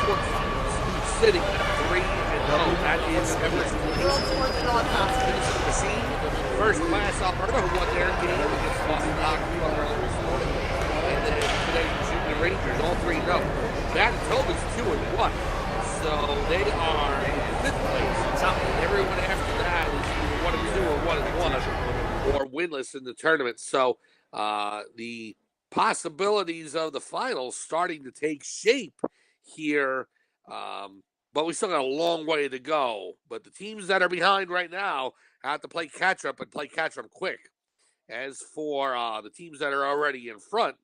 quarterfinals, sitting at 3-0. That is Everest Machine. First class Alberta, who won their game against Boston Hockey earlier this morning. And then today, Junior Rangers, all 3-0. Manitoba's 2-1. So they are in fifth place. Everyone after that is either 1-2 or 1-1 or winless in the tournament. So the possibilities of the finals starting to take shape here. But we still got a long way to go. But the teams that are behind right now have to play catch up and play catch up quick. As for the teams that are already in front,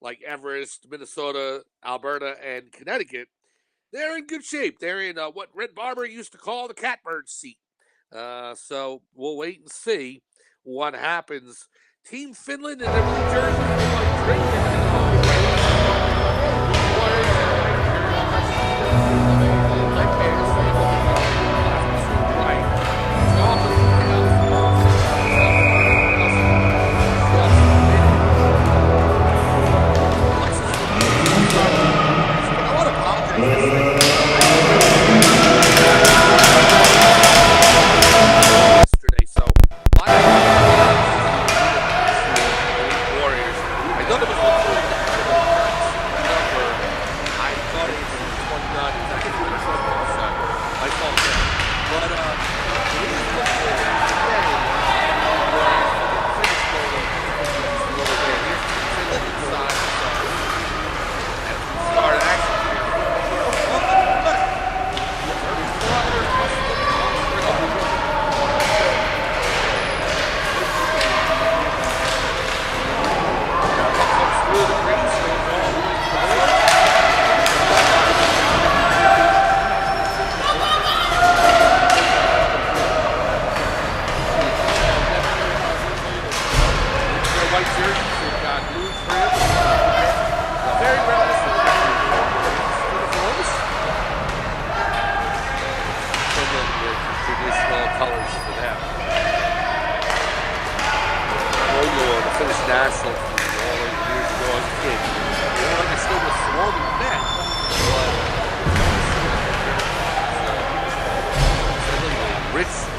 like Everest, Minnesota, Alberta, and Connecticut, they're in good shape. They're in what Red Barber used to call the catbird seat. So we'll wait and see what happens. Team Finland and their New Jersey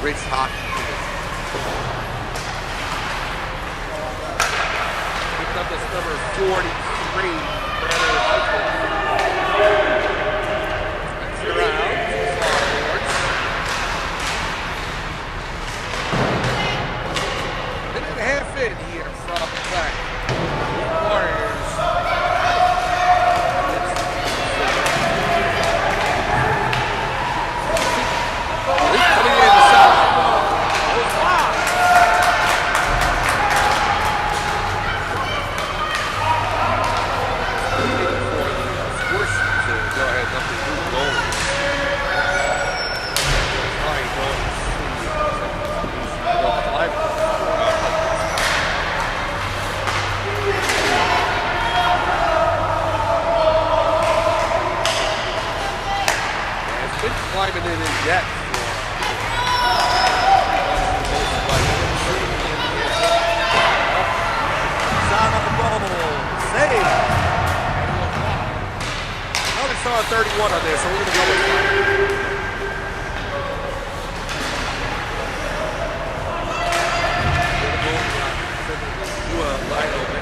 rich hockey picked up this number 43, Brandon around. Minute and a half in here from the back. Warriors. Climbing in yet. Shot on the bubble. Save. I only saw a 31 on there, so we're going to go with it. Do a line open.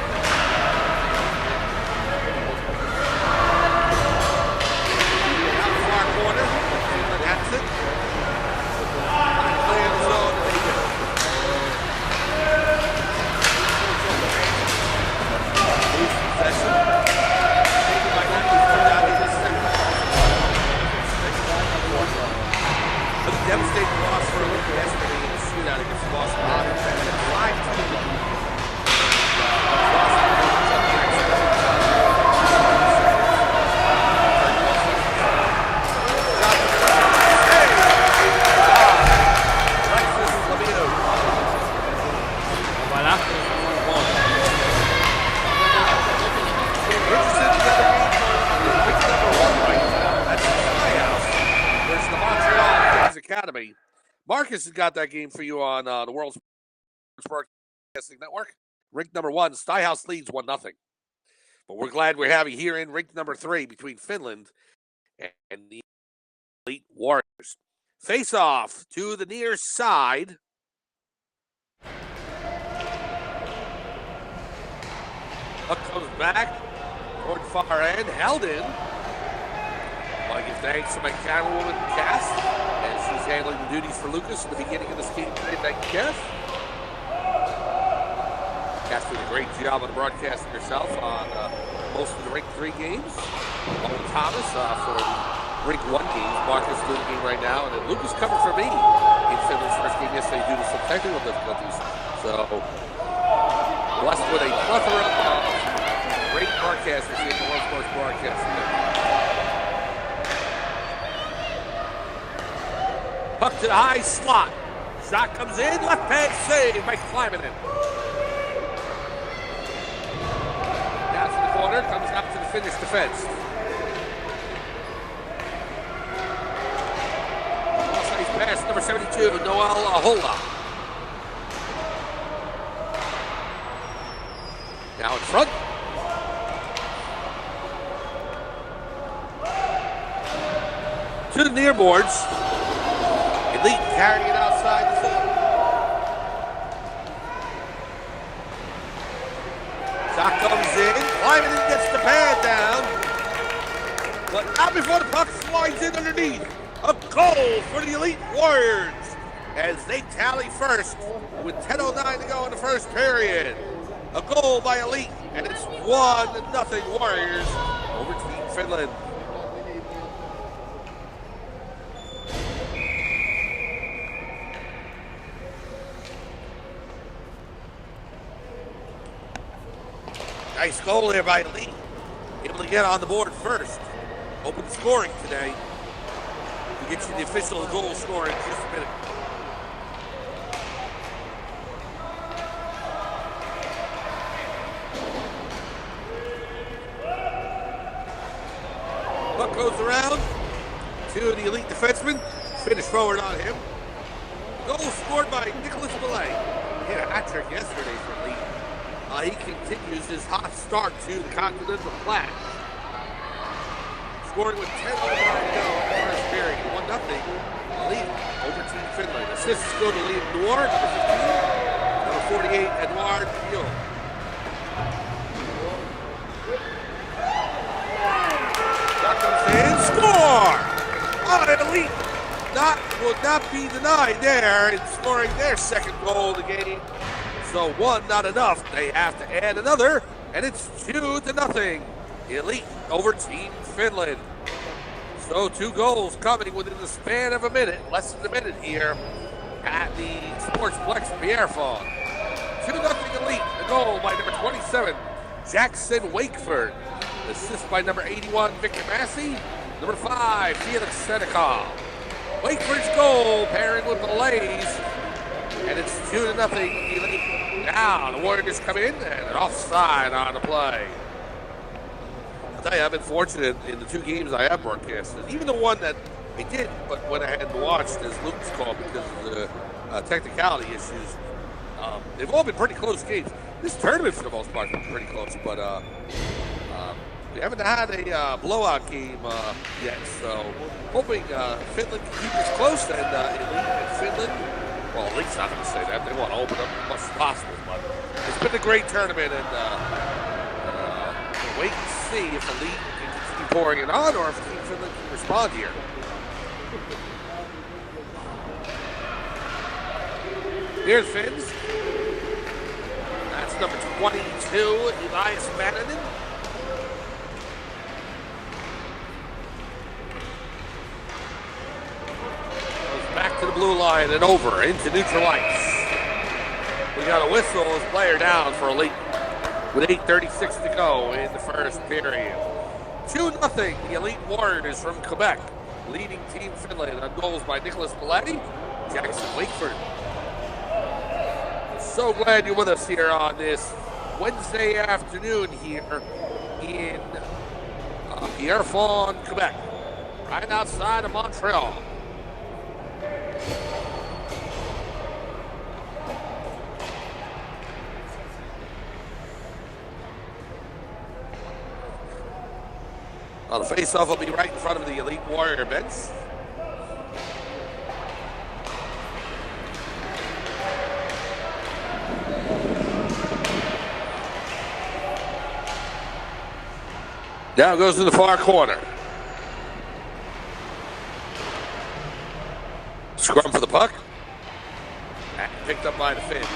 Devastating loss for Olympia yesterday in the shootout against Boston Academy. Marcus has got that game for you on the World Sports Broadcasting Network. Rink number 1, Styhouse leads 1-0. But we're glad we're having here in rink number 3 between Finland and the Elite Warriors. Face off to the near side. Puck comes back toward the far end, held in. I want to give thanks to my camerawoman, Cass, as she's handling the duties for Lucas in the beginning of this game today. Thank you, Cass. Cass did a great job on broadcasting herself on most of the Rink 3 games. Owen Thomas for the Rink 1 games. Marcus doing the game right now. And then Lucas covered for me in Finland's first game yesterday due to some technical difficulties. So, blessed with a plethora of great broadcasters here in the World Sports Broadcasting. Puck to the high slot. Shot comes in. Left pad save by Kleimanen. Down to the corner. Comes out to the Finnish defense. Nice pass, number 72, Noel Ahola. Now in front. To the near boards. Elite carrying it outside the zone. Shot comes in. Kleimanen gets the pad down. But not before the puck slides in underneath. A goal for the Elite Warriors as they tally first with 10:09 to go in the first period. A goal by Elite, and it's 1-0 Warriors over Team Finland. Nice goal there by Elite. Able to get on the board first. Open scoring today. We'll get you the official goal score in just a minute. Puck goes around to the Elite defenseman. Finish forward on him. Goal scored by Nicholas Millay. He had a hat trick yesterday for Elite. He continues his hot start to the Continental Flat. Scoring with 10:09 to go in the first period. 1-0. Elite over Team Finland. Assists go to Liam Noir, number 15. Number 48, Edouard Mule. Shot comes in. Score! Elite will not be denied there in scoring their second goal of the game. So one, not enough. They have to add another, and it's 2-0. Elite over Team Finland. So 2 goals coming within the span of a minute, less than a minute here at the Sportsplex Pierrefonds. 2-0 Elite. The goal by number 27, Jackson Wakeford. Assist by number 81, Victor Massey. Number 5, Felix Senecal. Wakeford's goal pairing with the Lays. And it's 2-0 Elite. Now the Warriors come in and an offside on the play. I'll tell you, I've been fortunate in the 2 games I have broadcasted. Even the one that I did, but went ahead and watched as Lucas called because of the technicality issues. They've all been pretty close games. This tournament, for the most part, has been pretty close, but we haven't had a blowout game yet. So hoping Finland can keep this close, and Elite and Finland. Well, at least not going to say that. They want to open up as much as possible. But it's been a great tournament, and we'll wait and see if Elite can continue pouring it on or if Team Finland can respond here. Here's Finns. That's number 22, Elias Manninen. Back to the blue line and over into neutral ice. We got a whistle as player down for Elite with 8:36 to go in the first period. 2-0 the Elite Warriors from Quebec, leading Team Finland on goals by Nicholas Millay, Jackson Wakeford. So glad you're with us here on this Wednesday afternoon here in Pierrefonds, Quebec, right outside of Montreal. Well, the face-off will be right in front of the Elite Warrior bench. Now goes to the far corner. Scrum for the puck. And picked up by the Finns.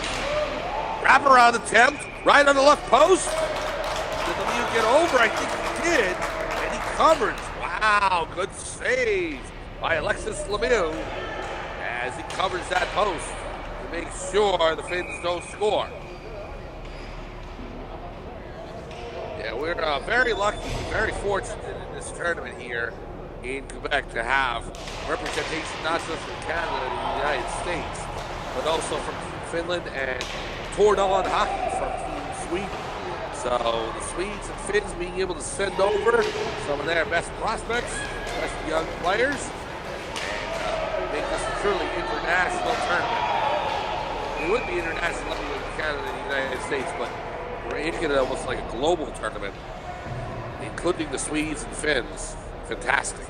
Wraparound attempt. Right on the left post. Did Lemieux get over? I think he did. And he covers. Wow, good save by Alexis Lemieux as he covers that post to make sure the Finns don't score. Yeah, we're very lucky, very fortunate in this tournament here in Quebec to have representation not just from Canada and the United States, but also from Finland and Tordon hockey from Team Sweden. So the Swedes and Finns being able to send over some of their best prospects, especially young players, and make this a truly international tournament. It would be international in Canada and the United States, but we're making it almost like a global tournament, including the Swedes and Finns. Fantastic.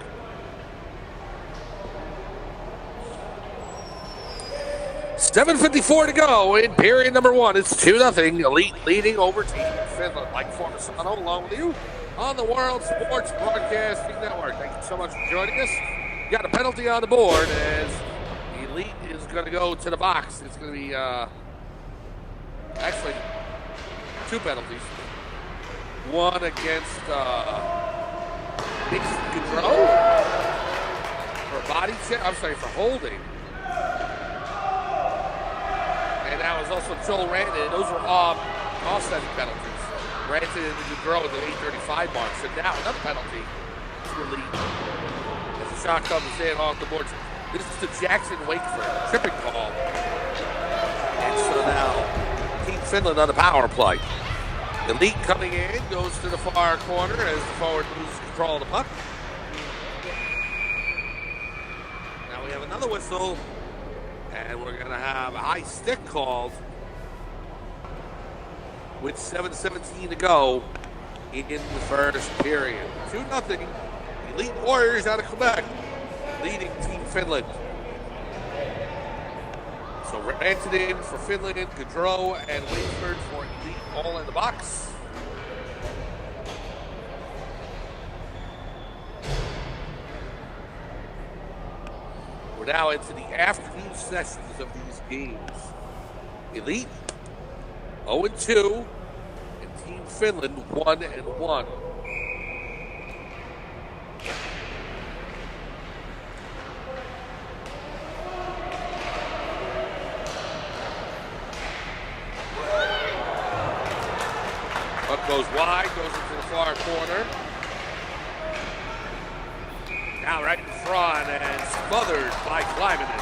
$7:54 to go in period number one. It's 2-0. Elite leading over Team Finland. Mike Formasano along with you on the World Sports Broadcasting Network. Thank you so much for joining us. You got a penalty on the board as Elite is going to go to the box. It's going to be actually two penalties. One against Nick Gaudreau for body check. I'm sorry, for holding. And that was also Joel Ranton. Those were offsetting penalties. Ranton and Gaudreau at the 8:35 mark. So now another penalty to Elite as the shot comes in off the board. This is the Jackson Wakeford tripping call. And so now Team Finland on the power play. Elite coming in, goes to the far corner as the forward loses control of the puck. Now we have another whistle, and we're going to have a high stick called with 7:17 to go in the first period. 2-0. Elite Warriors out of Quebec leading Team Finland. So Ranton in for Finland, Gaudreau and Wakeford for Elite all in the box. We're now into the afternoon sessions of these games. Elite 0-2 and Team Finland 1-1. Goes wide, goes into the far corner. Now right in front and smothered by Kleimanen.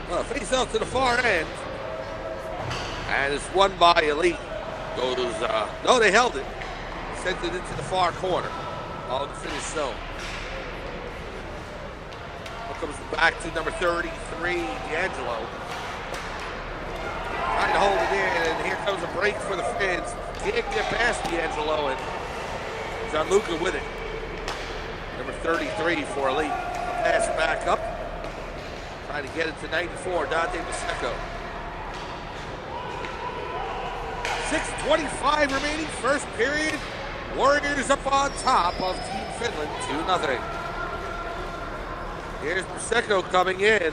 Well, face out to the far end. And it's won by Elite. Goes, no, they held it. Sent it into the far corner. All the finish zone. Here comes back to number 33, D'Angelo. Trying to hold it in, and here comes a break for the Finns. Can't get past D'Angelo, and Gianluca with it. Number 33 for Elite. Pass back up. Trying to get it to 94, Dante Masecco. 6:25 remaining, first period. Warriors up on top of Team Finland, 2-0. Here's Masecco coming in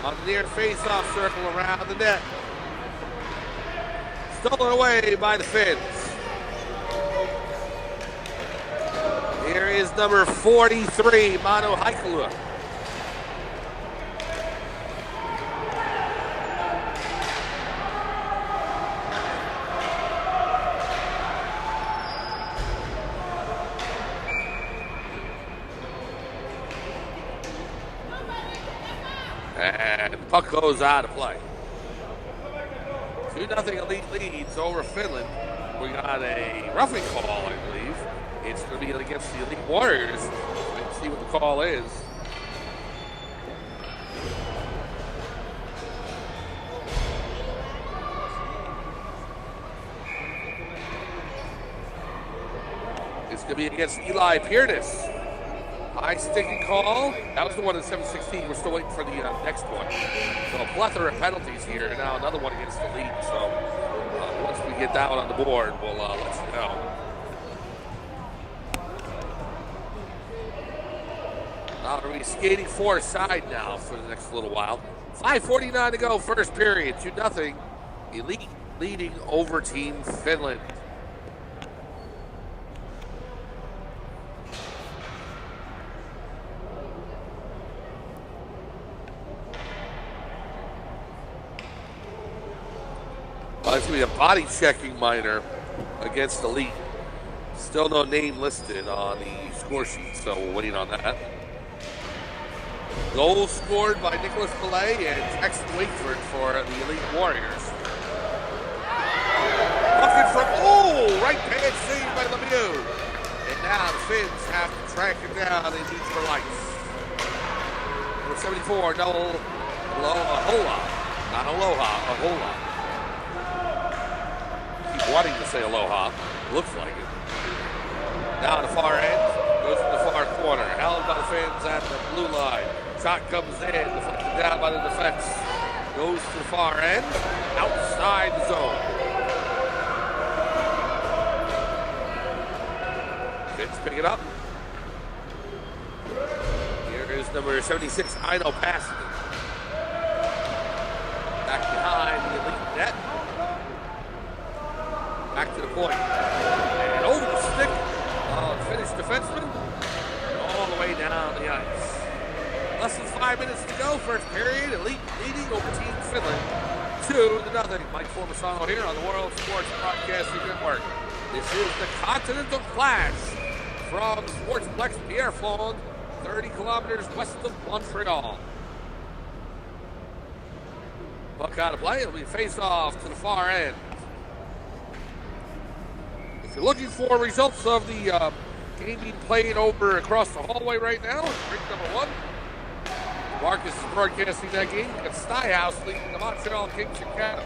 on the near face-off circle around the net. Stolen away by the Finns. Here is number 43, Manu Heikkilä. And the puck goes out of play. 2-0 Elite leads over Finland. We got a roughing call, I believe. It's going to be against the Elite Warriors. Let's see what the call is. It's going to be against Eli Piertis. High sticking call. That was the one in 7-16. We're still waiting for the next one. So a plethora of penalties here. And now another one against the Elite. So once we get that one on the board, we'll let you know. Now we're going to be skating far side now for the next little while. 5:49 to go, first period. 2-0. Elite leading over Team Finland. Well, it's going to be a body checking minor against Elite. Still no name listed on the score sheet, so we'll wait on that. Goal scored by Nicholas Millay and Jackson Wakeford for the Elite Warriors. Looking from, right pad save by Lemieux. And now the Finns have to track him down. They need for life. Number 74, Noel Ahola. Not Aloha, Ahola. Keep wanting to say Aloha. Looks like it. Now the far end. Goes to the far corner. Held by the Finns at the blue line. Shot comes in, deflected down by the defense. Goes to the far end, outside the zone. Finns pick it up. Here is number 76, Aino passing it. Back behind the Elite net. Back to the point. And over the stick of Finnish defenseman. And all the way down the ice. Less than 5 minutes to go, first period. Elite leading over Team Finland 2-0. Mike Formasano here on the World Sports Broadcasting Network. This is the Continental Flash from Sportsplex Pierrefonds, 30 kilometers west of Montreal. Puck out of play. It'll be face off to the far end. If you're looking for results of the game being played over across the hallway right now, drink number 1. Marcus is broadcasting that game. Got Styhouse leading the Montreal Kings Academy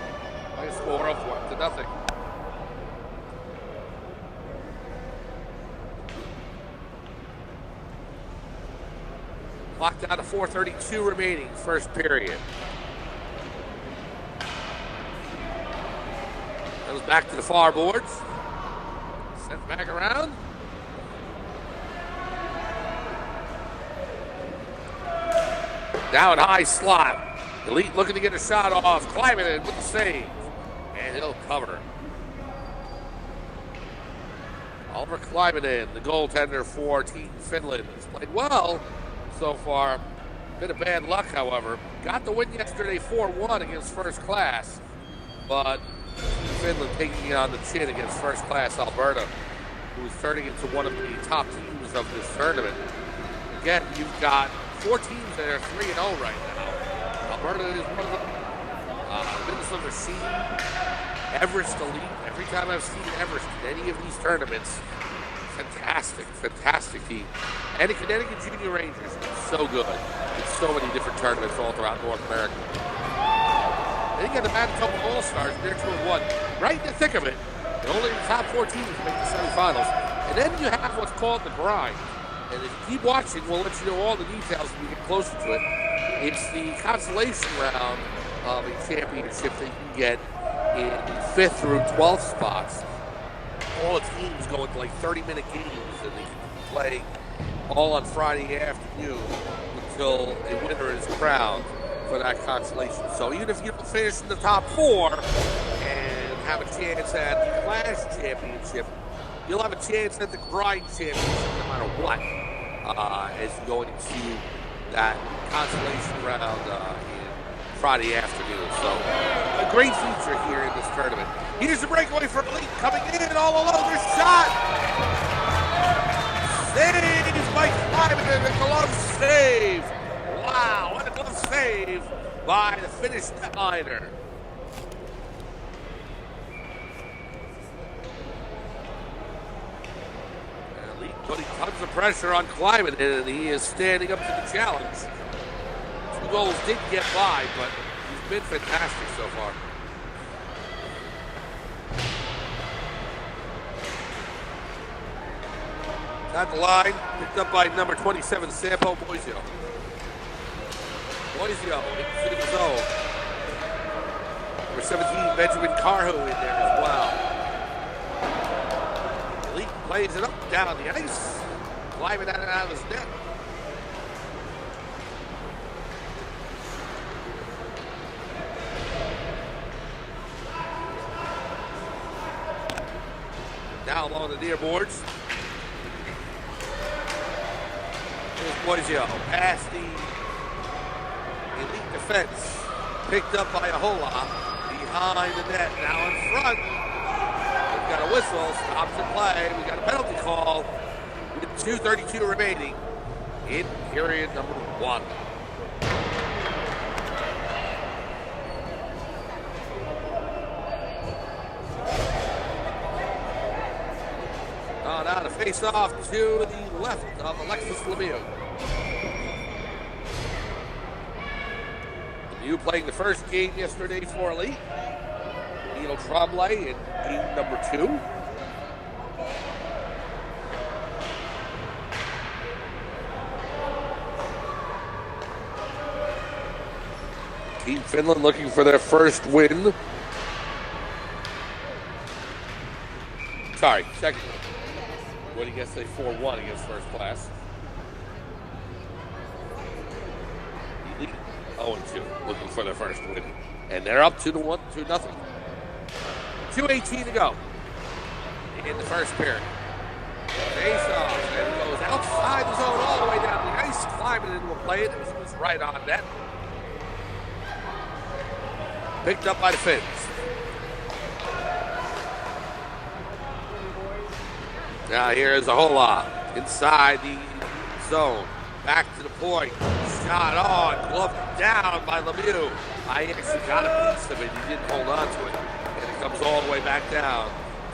by a score of 1-0. Clock down to 4:32 remaining, first period. Goes back to the far boards. Sent back around. Down high slot. Elite looking to get a shot off. Climbing in with the save. And he'll cover. Oliver Kleimanen, the goaltender for Team Finland, has played well so far. Bit of bad luck, however. Got the win yesterday 4-1 against First Class. But Team Finland taking it on the chin against First Class Alberta, who is turning into one of the top teams of this tournament. Again, you've got 4 teams that are 3-0 right now. Alberta is one of them. Minnesota Machine, Everest Elite. Every time I've seen Everest in any of these tournaments, fantastic team. And the Connecticut Junior Rangers, so good in so many different tournaments all throughout North America. Then you got the Manitoba All-Stars, they're 2-1. Right in the thick of it, and only the top 4 teams make the semifinals. And then you have what's called the grind. And if you keep watching, we'll let you know all the details when we get closer to it. It's the consolation round of a championship that you can get in 5th through 12th spots. All the teams go into like 30-minute games, and they can play all on Friday afternoon until a winner is crowned for that consolation. So even if you don't finish in the top 4 and have a chance at the Clash Championship, you'll have a chance at the Grind Championship no matter what, as you go into that consolation round Friday afternoon. So a great feature here in this tournament. Here's the breakaway for Elite coming in all alone. Their shot. Saved by Kleimanen, a glove save. Wow, what a glove save by the Finnish netliner. And putting tons of pressure on Kleiman, and he is standing up to the challenge. 2 goals did get by, but he's been fantastic so far. At the line, picked up by number 27, Sampo Moisio. Moisio into the zone. Number 17, Benjamin Carho in there as well. Elite plays it up, down the ice. Climbing out and out of his net. Now along the near boards. Here's Moisio past the Elite defense. Picked up by Ahola. Behind the net. Now in front. We've got a whistle. Stops the play. We got a penalty call. With 2:32 remaining in period number 1. Now to face off to the left of Alexis Lemieux. Lemieux playing the first game yesterday for Elite. Neil Tremblay in game number 2. Team Finland looking for their first win. Sorry, second win. What do you guess they 4-1 against first class? Elite 0-2, looking for their first win. And they're up 2-1, 2-0. 2:18 to go in the first period. Face off, and he goes outside the zone all the way down the ice, climbing into a play. It was right on net. Picked up by the Finns. Now here's Ahola inside the zone. Back to the point. Shot on. Gloved down by Lemieux. I actually got a piece of it. He didn't hold on to it. And it comes all the way back down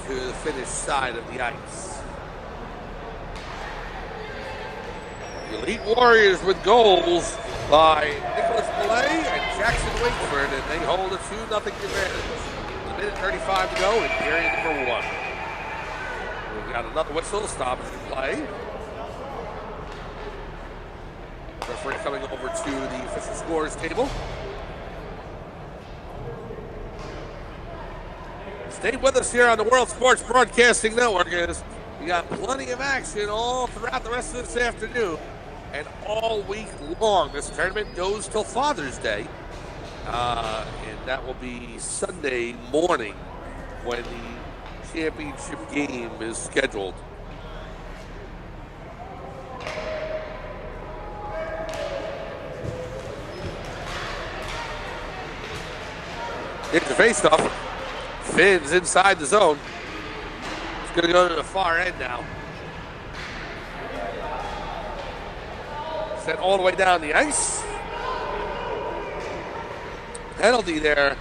to the Finnish side of the ice. The Elite Warriors with goals by Nicholas Millay and Jackson Wakeford, and they hold a 2-0 advantage. 1:35 to go in period number 1. We've got another whistle, stoppage in play. Referee coming over to the official scores table. Stay with us here on the World Sports Broadcasting Network, as we got plenty of action all throughout the rest of this afternoon and all week long. This tournament goes till Father's Day, and that will be Sunday morning when the championship game is scheduled. It's a face-off. Finns inside the zone. It's going to go to the far end now. Sent all the way down the ice. Penalty there.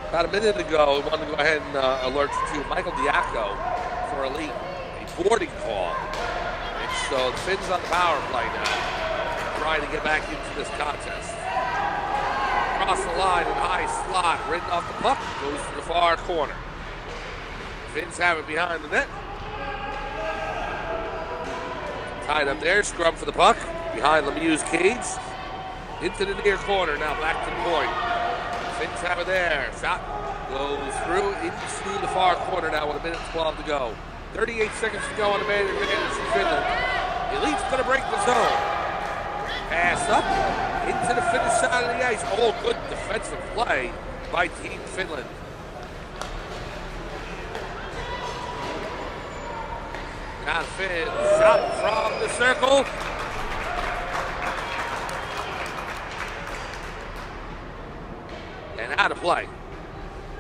About a minute ago, we wanted to go ahead and alert to Michael Diaco for Elite. A boarding call. And so the Finns on the power play now, trying to get back into this contest. Across the line in high slot, ridden off the puck, goes to the far corner. Finns have it behind the net. Tied up there, scrum for the puck, behind Lemieux's cage. Into the near corner, now back to the point. Finns have it there. Shot goes through into the far corner now with 1:12 to go. 38 seconds to go on the man advantage in Finland. Elite's going to break the zone. Pass up into the Finnish side of the ice. Oh, good defensive play by Team Finland. Now Finn, shot from the circle. And out of play.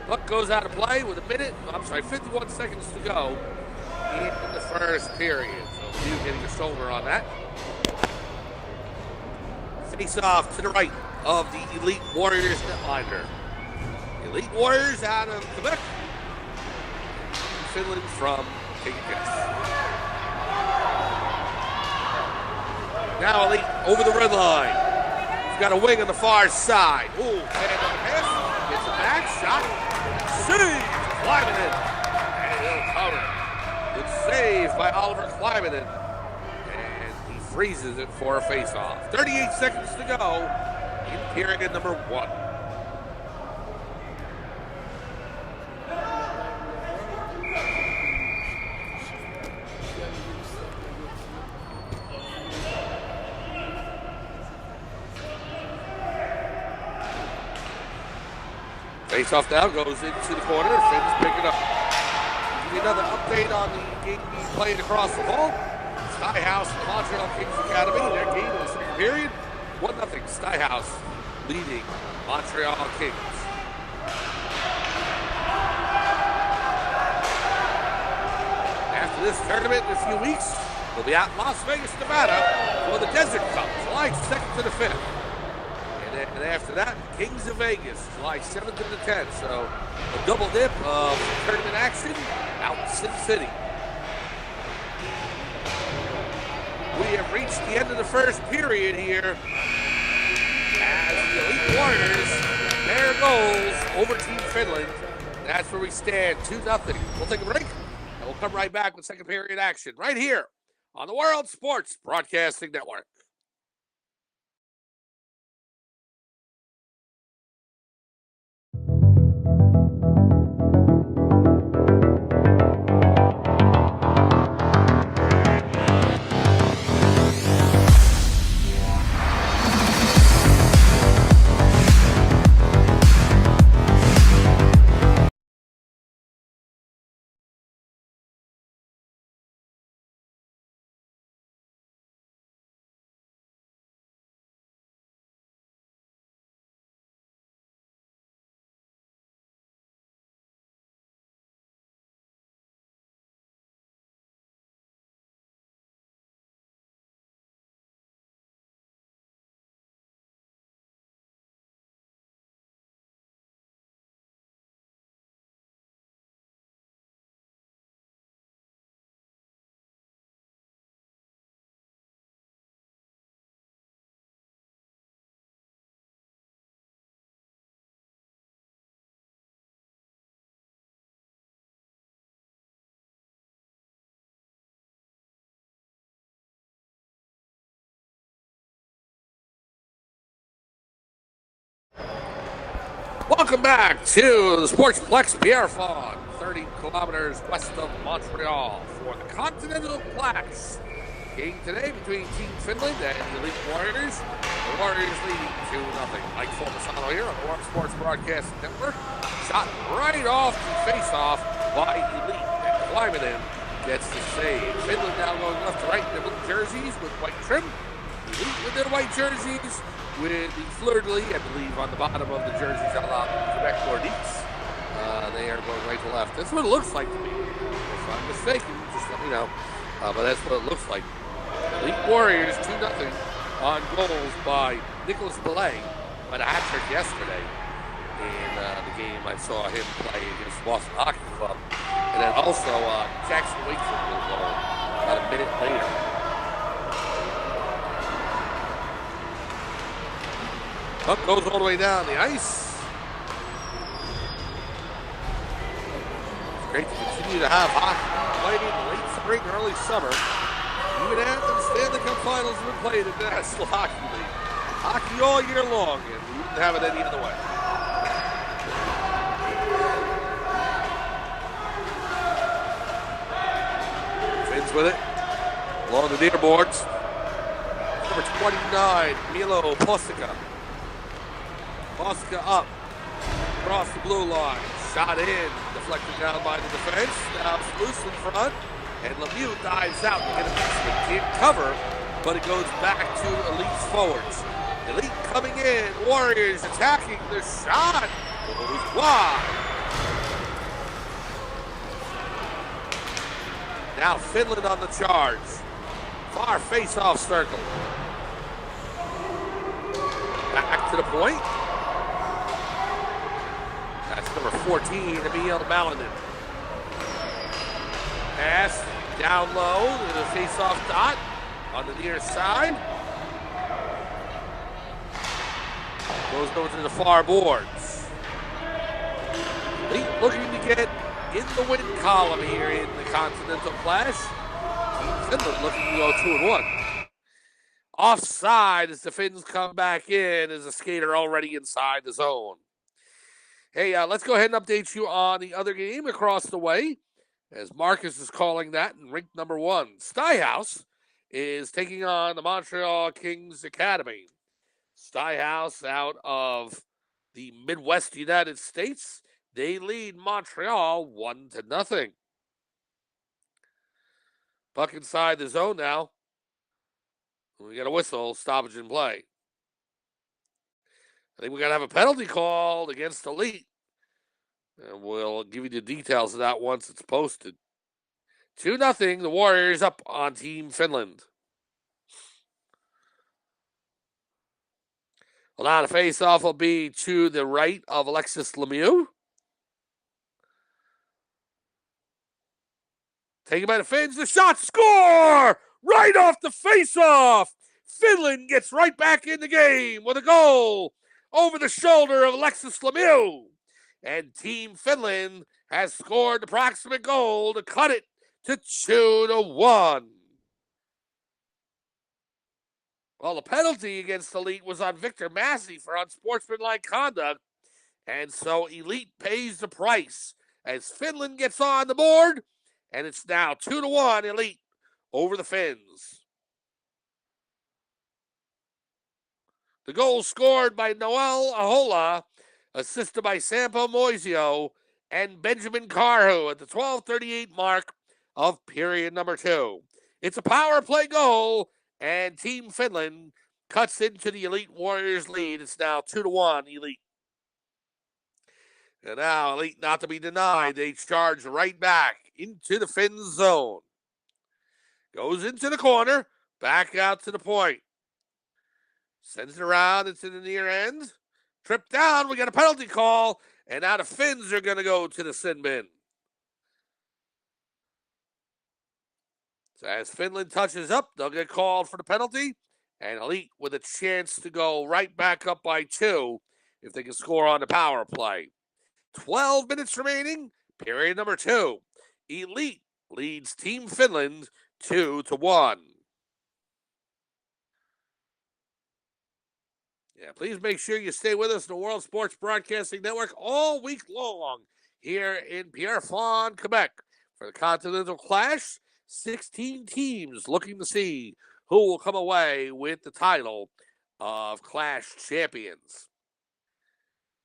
Puck goes out of play with 51 seconds to go in the first period. So Hugh getting a shoulder on that. Face off to the right of the Elite Warriors netliner. Elite Warriors out of Quebec. Finland from Kansas. Now Elite over the red line. He's got a wing on the far side. Ooh, and the pass. Gets a back shot. Save! Kleimanen. And he'll cover. Good save by Oliver Kleimanen. And he freezes it for a face-off. 38 seconds to go in period number 1. Face-off now goes into the corner. Finn's picking up. Give you another update on the game being played across the hall. Sky House and the Montreal Kings Academy. Their game in the second period. 1-0. Sky House leading Montreal Kings. After this tournament in a few weeks, we'll be out in Las Vegas, Nevada for the Desert Cup, July 2nd to the 5th. And after that, Kings of Vegas, July 7th to the 10th. So a double dip of tournament action out in Sin City. We have reached the end of the first period here as the Elite Warriors, their goals over Team Finland. That's where we stand, 2-0. We'll take a break, and we'll come right back with second period action right here on the World Sports Broadcasting Network. Welcome back to the Sportsplex Pierrefonds, 30 kilometers west of Montreal for the Continental Plaques. Game today between Team Finland and the Elite Warriors. The Warriors leading 2-0. Mike Fulmisano here on the World Sports Broadcasting Network. Shot right off the face-off by Elite. And Kleimanen gets the save. Finland now going left to right in their blue jerseys with white trim. Elite with their white jerseys with the fleur-de-lis, I believe, on the bottom of the jerseys a la Quebec Nordiques. They are going right to left. That's what it looks like to me. If I'm mistaken, just let me know. But that's what it looks like. Elite Warriors 2-0 on goals by Nicholas Belay. Had a hat trick yesterday in the game I saw him play against Boston Hockey Club. And then also Jackson Wakefield with a goal about a minute later. Puck goes all the way down the ice. It's great to continue to have hockey played in late spring, early summer. Even after the Stanley Cup Finals have been played in the National Hockey League. Hockey all year long, and we wouldn't have it any other way. Finns with it. Along the near boards. Number 29, Milo Postica. Postica up, across the blue line, shot in, deflected down by the defense, now it's loose in front, and Lemieux dives out to get a piece of it. Can't cover, but it goes back to Elite's forwards. Elite coming in, Warriors attacking, the shot goes wide. Now Finland on the charge, far face-off circle. Back to the point. That's number 14, Emil Malinin. Pass down low to the face-off dot on the near side. Goes over to the far boards. Elite looking to get in the win column here in the Continental Clash. Team Finland looking to go 2-1. Offside as the Finns come back in as a skater already inside the zone. Hey, let's go ahead and update you on the other game across the way, as Marcus is calling that in rink number 1. Styhouse is taking on the Montreal Kings Academy. Styhouse out of the Midwest United States. They lead Montreal 1-0. Puck inside the zone now. We got a whistle, stoppage in play. I think we got to have a penalty called against Elite. And we'll give you the details of that once it's posted. 2-0, the Warriors up on Team Finland. Well, now the face-off will be to the right of Alexis Lemieux. Taken by the Finns, the shot, score! Right off the face-off! Finland gets right back in the game with a goal over the shoulder of Alexis Lemieux. And Team Finland has scored the proximate goal to cut it to 2-1. Well, the penalty against Elite was on Victor Massey for unsportsmanlike conduct, and so Elite pays the price as Finland gets on the board, and it's now 2-1 Elite over the Finns. The goal scored by Noel Ahola, assisted by Sampo Moisio and Benjamin Carhu at the 12:38 mark of period number 2. It's a power play goal, and Team Finland cuts into the Elite Warriors lead. It's now 2-1 Elite. And now Elite, not to be denied, they charge right back into the Finns zone. Goes into the corner, back out to the point. Sends it around into the near end. Tripped down, we got a penalty call, and now the Finns are going to go to the sin bin. So as Finland touches up, they'll get called for the penalty, and Elite with a chance to go right back up by 2 if they can score on the power play. 12 minutes remaining, period number 2. Elite leads Team Finland 2-1. Yeah, please make sure you stay with us in the World Sports Broadcasting Network all week long here in Pierrefonds, Quebec for the Continental Clash. 16 teams looking to see who will come away with the title of Clash Champions.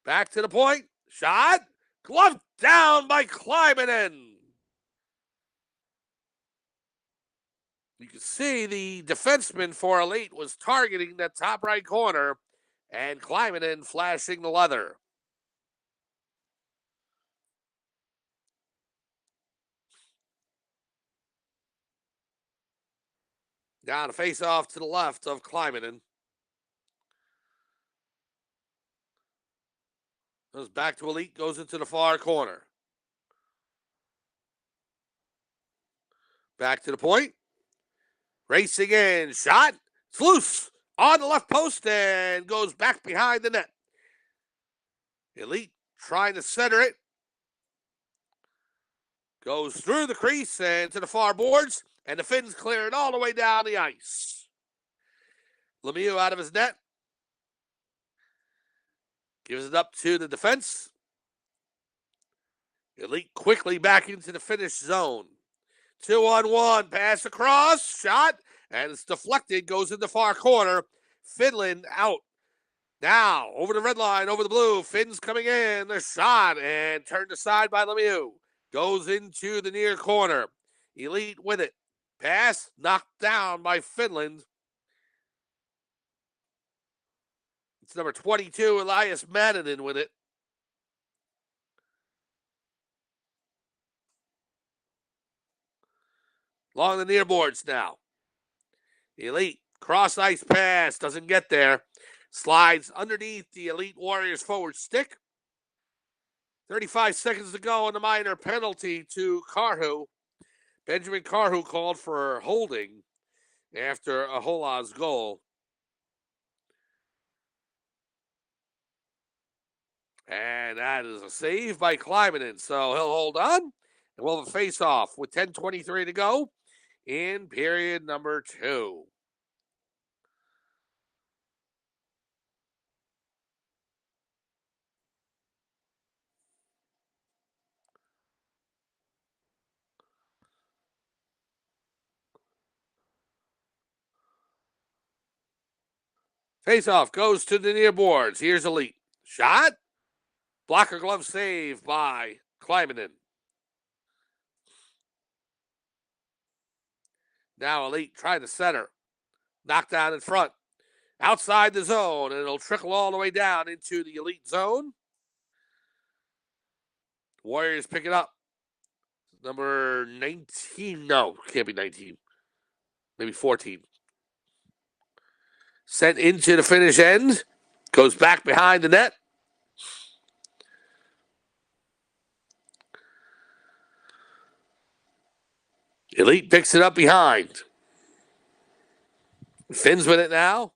Back to the point. Shot. Gloved down by Kleimanen. You can see the defenseman for Elite was targeting that top right corner, and Kleimanen flashing the leather. Down to face off to the left of Kleimanen. Goes back to Elite, goes into the far corner. Back to the point. Racing in, shot. It's loose on the left post and goes back behind the net. Elite trying to center it. Goes through the crease and to the far boards, and the Finns clear it all the way down the ice. Lemieux out of his net. Gives it up to the defense. Elite quickly back into the finish zone. 2-on-1, pass across, shot, and it's deflected, goes in the far corner. Finland out. Now, over the red line, over the blue, Finns coming in, the shot, and turned aside by Lemieux. Goes into the near corner. Elite with it. Pass, knocked down by Finland. It's number 22, Elias Madinen with it. Along the near boards now. Elite, cross ice pass, doesn't get there. Slides underneath the Elite Warriors forward stick. 35 seconds to go on the minor penalty to Carhu. Benjamin Carhu called for holding after Ahola's goal. And that is a save by Kleimanen. So he'll hold on. And we'll have a face-off with 10:23 to go in period number 2. Face-off goes to the near boards. Here's Elite. Shot. Blocker glove save by Kleimanen. Now Elite trying to center. Knocked down in front. Outside the zone, and it'll trickle all the way down into the Elite zone. Warriors pick it up. Number 19. No, can't be 19. Maybe 14. Sent into the finish end. Goes back behind the net. Elite picks it up behind. Finns with it now.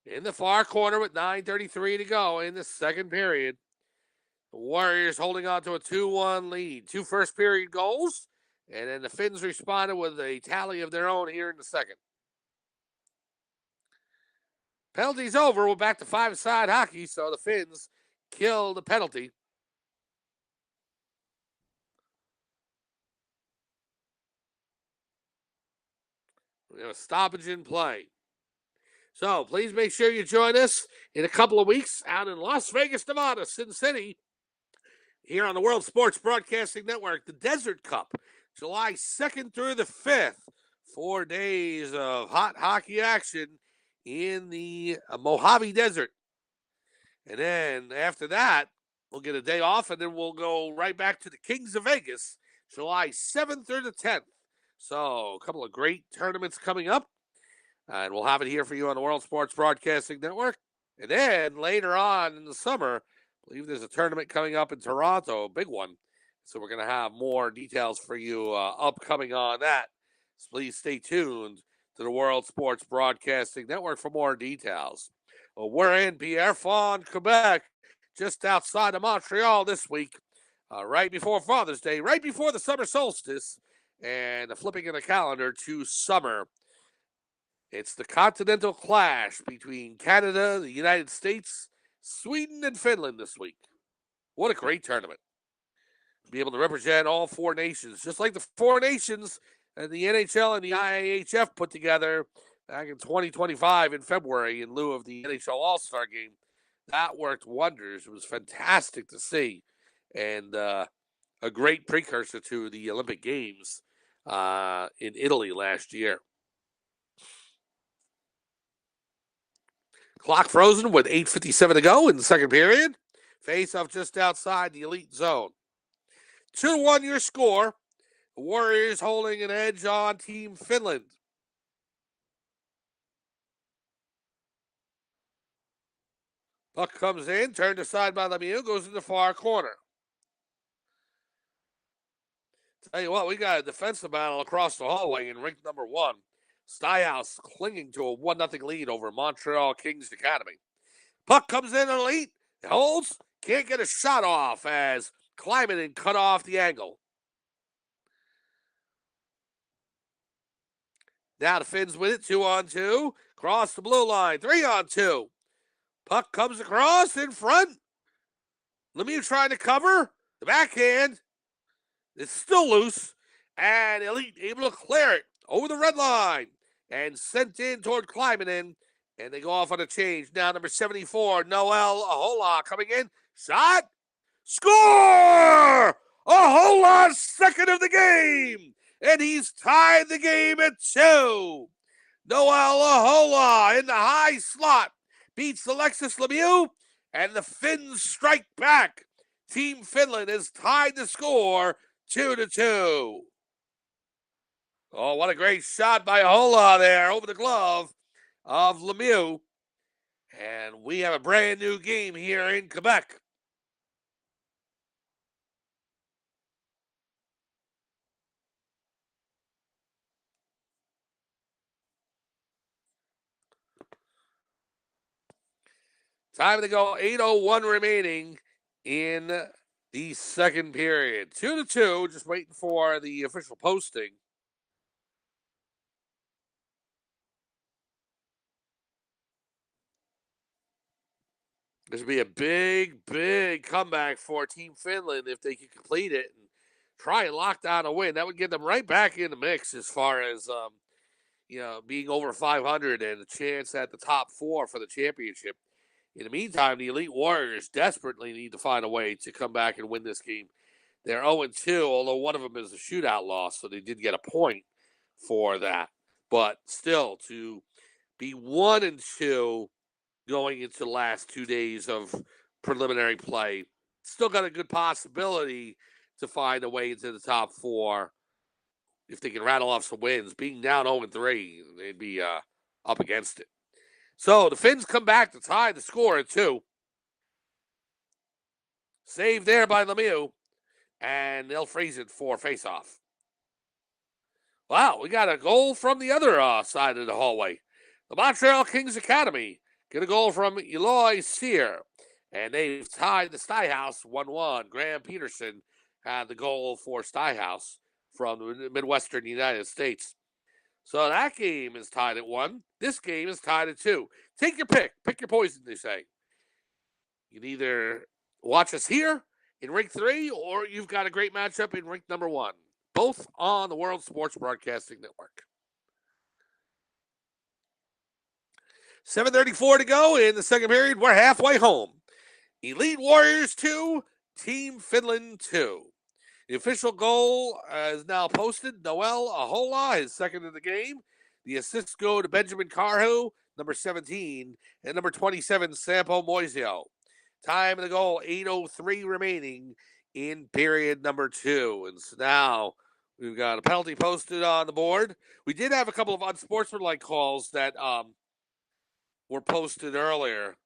In the far corner with 9:33 to go in the second period. The Warriors holding on to a 2-1 lead. 2 first period goals. And then the Finns responded with a tally of their own here in the second. Penalty's over. We're back to 5-side hockey, so the Finns kill the penalty. We have a stoppage in play. So please make sure you join us in a couple of weeks out in Las Vegas, Nevada, Sin City, here on the World Sports Broadcasting Network, the Desert Cup, July 2nd through the 5th. 4 days of hot hockey action in the Mojave Desert. And then after that, we'll get a day off, and then we'll go right back to the Kings of Vegas, July 7th through the 10th. So a couple of great tournaments coming up. And we'll have it here for you on the World Sports Broadcasting Network. And then later on in the summer, I believe there's a tournament coming up in Toronto, a big one. So we're going to have more details for you upcoming on that. So please stay tuned to the World Sports Broadcasting Network for more details. Well, we're in Pierrefonds, Quebec, just outside of Montreal this week, right before Father's Day, right before the summer solstice, and the flipping of the calendar to summer. It's the continental clash between Canada, the United States, Sweden, and Finland this week. What a great tournament. Be able to represent all 4 nations, just like the 4 nations that the NHL and the IIHF put together back in 2025 in February in lieu of the NHL All-Star game. That worked wonders. It was fantastic to see. And a great precursor to the Olympic Games in Italy last year. Clock frozen with 8:57 to go in the second period. Face-off just outside the Elite zone. 2-1 your score. The Warriors holding an edge on Team Finland. Puck comes in, turned aside by Lemieux, goes in the far corner. Tell you what, we got a defensive battle across the hallway in rink number 1. Styhouse clinging to a 1-0 lead over Montreal Kings Academy. Puck comes in Elite, holds, can't get a shot off as Kleimanen cut off the angle. Now the Finns with it, 2-on-2, cross the blue line, 3-on-2. Puck comes across in front. Lemieux trying to cover, the backhand. It's still loose, and Elite able to clear it over the red line and sent in toward Kleimanen, and they go off on a change. Now number 74, Noel Ahola coming in. Shot. Score! Ahola's second of the game, and he's tied the game at 2. Noel Ahola in the high slot beats Alexis Lemieux, and the Finns strike back. Team Finland has tied the score 2-2. Oh, what a great shot by Ahola there over the glove of Lemieux. And we have a brand new game here in Quebec. Time to go. 8:01 remaining in the second period. 2-2. Just waiting for the official posting. This would be a big, big comeback for Team Finland if they could complete it and try and lock down a win. That would get them right back in the mix as far as being over 500 and a chance at the top four for the championship. In the meantime, the Elite Warriors desperately need to find a way to come back and win this game. They're 0-2, although one of them is a shootout loss, so they did get a point for that. But still, to be 1-2 going into the last 2 days of preliminary play, still got a good possibility to find a way into the top four if they can rattle off some wins. Being down 0-3, they'd be up against it. So the Finns come back to tie the score at 2. Saved there by Lemieux, and they'll freeze it for faceoff. Wow, we got a goal from the other side of the hallway. The Montreal Kings Academy get a goal from Eloy Cyr, and they've tied the Stuyhouse 1-1. Graham Peterson had the goal for Stuyhouse from the Midwestern United States. So that game is tied at 1. This game is tied at 2. Take your pick. Pick your poison, they say. You can either watch us here in rink 3, or you've got a great matchup in rink number 1. Both on the World Sports Broadcasting Network. 7:34 to go in the second period. We're halfway home. Elite Warriors 2, Team Finland 2. The official goal is now posted. Noel Ahola, his second of the game. The assists go to Benjamin Carhu, number 17, and number 27, Sampo Moisio. Time of the goal, 8:03 remaining in period number 2. And so now we've got a penalty posted on the board. We did have a couple of unsportsmanlike calls that were posted earlier.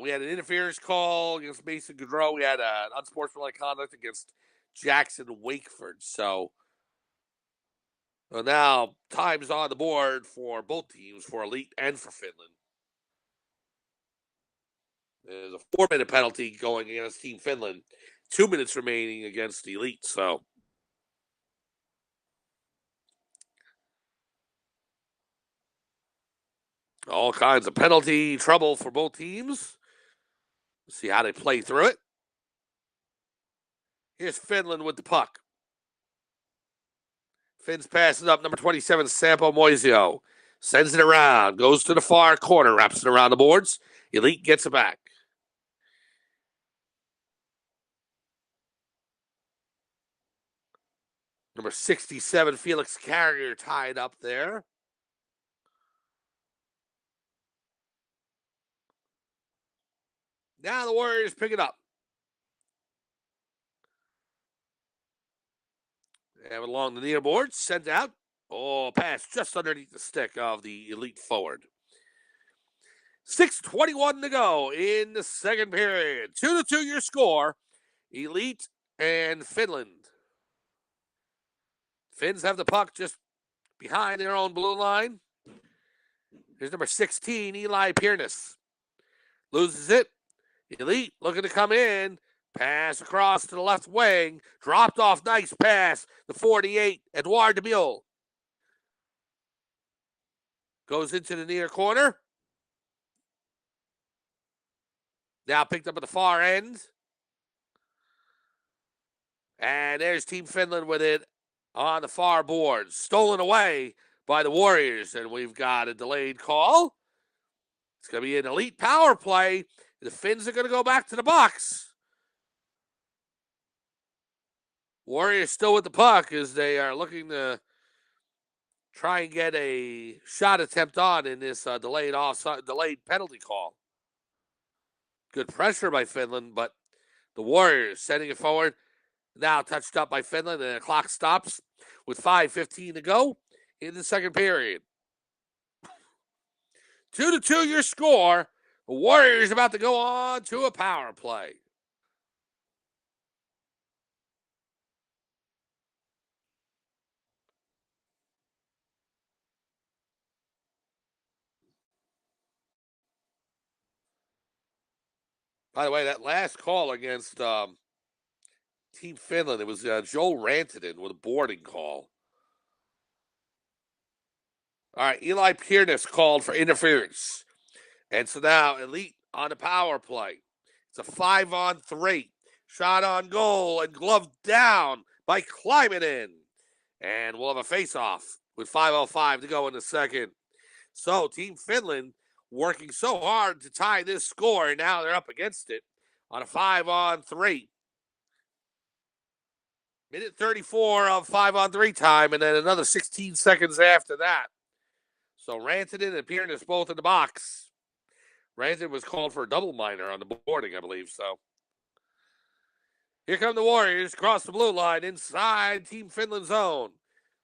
We had an interference call against Mason Gaudreau. We had an unsportsmanlike conduct against Jackson Wakeford. So now time's on the board for both teams, for Elite and for Finland. There's a 4-minute penalty going against Team Finland. 2 minutes remaining against the Elite. So all kinds of penalty trouble for both teams. Let's see how they play through it. Here's Finland with the puck. Finns passes up, number 27, Sampo Moisio. Sends it around, goes to the far corner, wraps it around the boards. Elite gets it back. Number 67, Felix Carrier, tied up there. Now the Warriors pick it up. They have it along the near board, sent out. Oh, pass just underneath the stick of the Elite forward. 6:21 to go in the second period. 2-2 your score. Elite and Finland. Finns have the puck just behind their own blue line. Here's number 16, Eli Piernes. Loses it. Elite looking to come in. Pass across to the left wing. Dropped off. Nice pass. The 48, Edouard Demule. Goes into the near corner. Now picked up at the far end. And there's Team Finland with it on the far boards. Stolen away by the Warriors. And we've got a delayed call. It's going to be an Elite power play. The Finns are going to go back to the box. Warriors still with the puck as they are looking to try and get a shot attempt on in this delayed penalty call. Good pressure by Finland, but the Warriors sending it forward. Now touched up by Finland, and the clock stops with 5:15 to go in the second period. 2-2 your score. The Warriors about to go on to a power play. By the way, that last call against Team Finland, it was Joel Rantanen with a boarding call. All right, Eli Piernis called for interference. And so now Elite on the power play. It's a 5-on-3. Shot on goal and glove down by Kleimanen. And we'll have a face-off with 5:05 to go in the second. So Team Finland working so hard to tie this score, and now they're up against it on a 5-on-3. Minute 34 of 5-on-3 time, and then another 16 seconds after that. So Rantanen and Piernis both in the box. Rantanen was called for a double minor on the boarding, I believe. So here come the Warriors across the blue line inside Team Finland zone.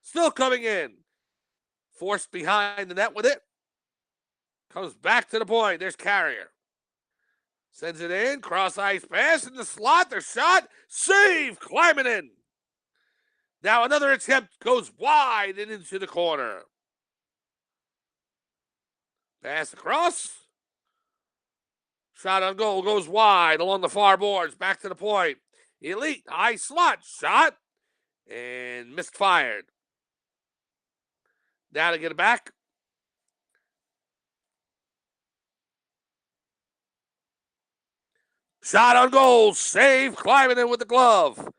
Still coming in. Forced behind the net with it. Comes back to the point. There's Carrier. Sends it in. Cross ice pass in the slot. Their shot. Save. Kleimanen. Now another attempt goes wide and into the corner. Pass across. Shot on goal goes wide along the far boards. Back to the point. Elite high slot shot and misfired. Now to get it back. Shot on goal. Save. Kleimanen with the glove.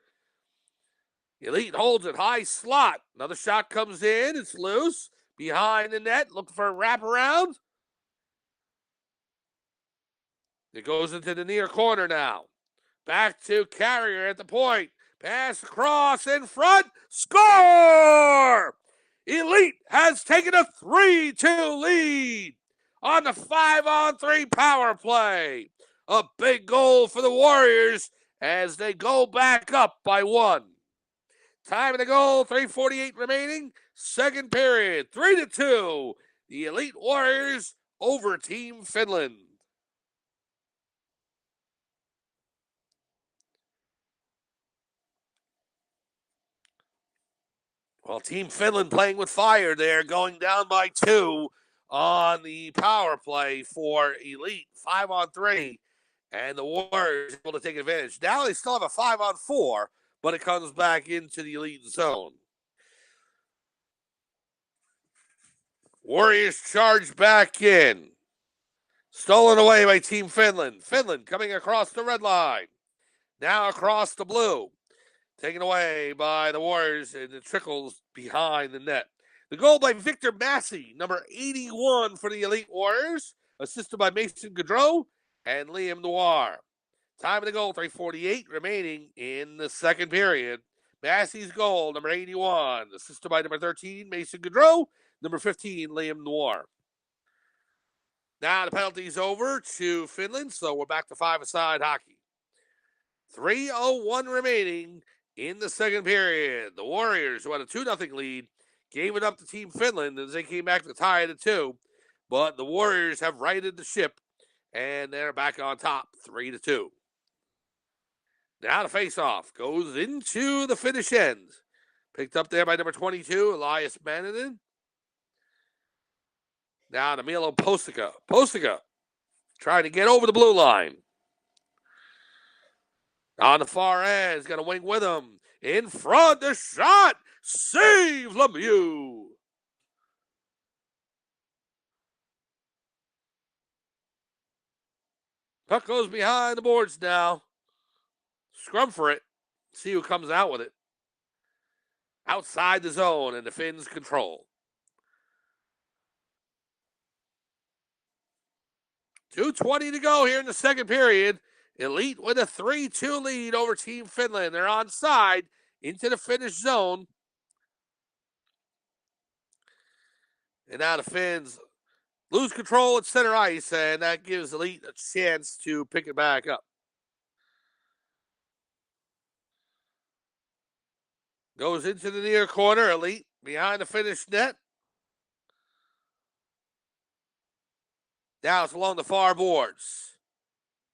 Elite holds it. High slot. Another shot comes in. It's loose. Behind the net. Looking for a wraparound. It goes into the near corner now. Back to Carrier at the point. Pass across in front. Score! Elite has taken a 3-2 lead on the 5-on-3 power play. A big goal for the Warriors as they go back up by 1. Time of the goal, 3:48 remaining. Second period, 3-2. The Elite Warriors over Team Finland. Well, Team Finland playing with fire there, going down by 2 on the power play for Elite, 5-on-3. And the Warriors able to take advantage. Now they still have a 5-on-4, but it comes back into the Elite zone. Warriors charge back in. Stolen away by Team Finland. Finland coming across the red line. Now across the blue. Taken away by the Warriors, and it trickles behind the net. The goal by Victor Massey, number 81 for the Elite Warriors, assisted by Mason Gaudreau and Liam Noir. Time of the goal, 3:48 remaining in the second period. Massey's goal, number 81, assisted by number 13, Mason Gaudreau, number 15, Liam Noir. Now the penalty's over to Finland, so we're back to 5-a-side hockey. 3:01 remaining in the second period. The Warriors, who had a 2-0 lead, gave it up to Team Finland as they came back to tie it at 2. But the Warriors have righted the ship, and they're back on top, 3-2. Now the face-off goes into the finish end. Picked up there by number 22, Elias Mannanen. Now to Milo Postica. Postica trying to get over the blue line. On the far end, he's got a wing with him. In front, the shot. Save Lemieux. Puck goes behind the boards now. Scrum for it. See who comes out with it. Outside the zone, and the Finns control. 2:20 to go here in the second period. Elite with a 3-2 lead over Team Finland. They're onside into the Finnish zone. And now the Finns lose control at center ice, and that gives Elite a chance to pick it back up. Goes into the near corner. Elite behind the Finnish net. Now it's along the far boards.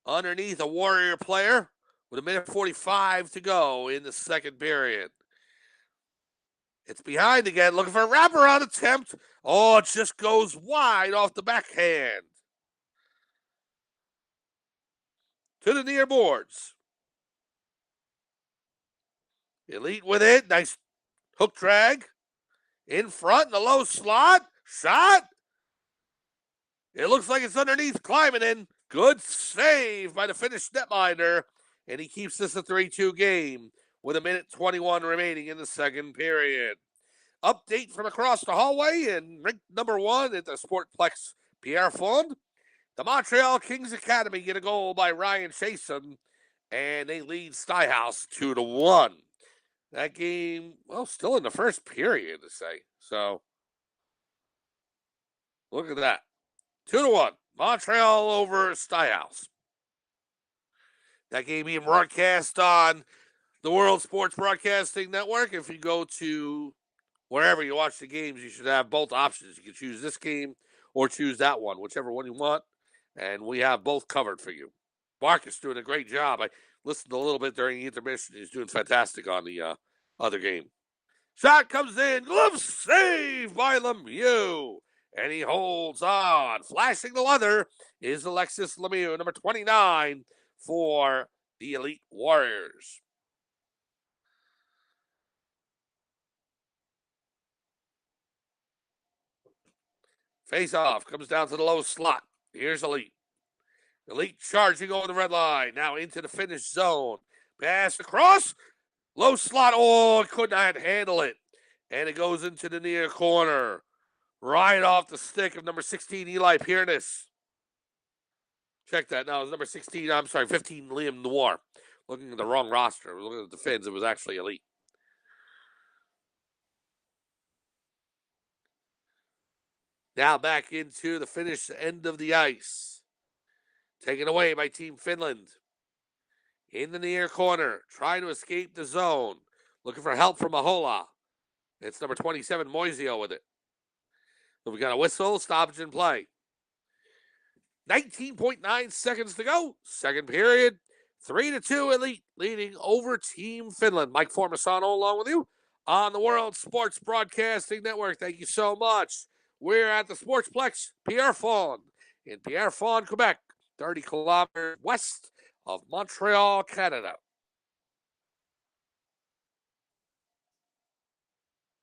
Underneath a Warrior player with 1:45 to go in the second period. It's behind again, looking for a wraparound attempt. Oh, it just goes wide off the backhand. to the near boards. Elite with it. Nice hook drag. In front in the low slot. Shot. It looks like it's underneath, climbing in. Good save by the Finnish netminder. And he keeps this a 3-2 game with 1:21 remaining in the second period. Update from across the hallway and ranked number 1 at the Sportplex Pierre Fond. The Montreal Kings Academy get a goal by Ryan Chasen, and they lead Styhouse 2-1. That game, well, still in the first period, to say. So, look at that. 2-1. Montreal over Styhouse. That game being broadcast on the World Sports Broadcasting Network. If you go to wherever you watch the games, you should have both options. You can choose this game or choose that one, whichever one you want. And we have both covered for you. Marcus doing a great job. I listened a little bit during the intermission. He's doing fantastic on the other game. Shot comes in. Glove save by Lemieux. And he holds on. Flashing the leather is Alexis Lemieux, number 29 for the Elite Warriors. Face off. Comes down to the low slot. Here's Elite. Elite charging over the red line. Now into the Finnish zone. Pass across. Low slot. Oh, could not handle it. And it goes into the near corner. Right off the stick of number 16, Eli Piernis. Check that. No, it was number 16. I'm sorry, 15, Liam Noir. Looking at the wrong roster. Looking at the Finns. It was actually Elite. Now back into the Finnish end of the ice. Taken away by Team Finland. In the near corner. Trying to escape the zone. Looking for help from Ahola. It's number 27, Moisio with it. So we got a whistle, stoppage in play. 19.9 seconds to go. Second period. 3-2 Elite leading over Team Finland. Mike Formasano along with you on the World Sports Broadcasting Network. Thank you so much. We're at the Sportsplex Pierre Fond in Pierre Fond, Quebec, 30 kilometers west of Montreal, Canada.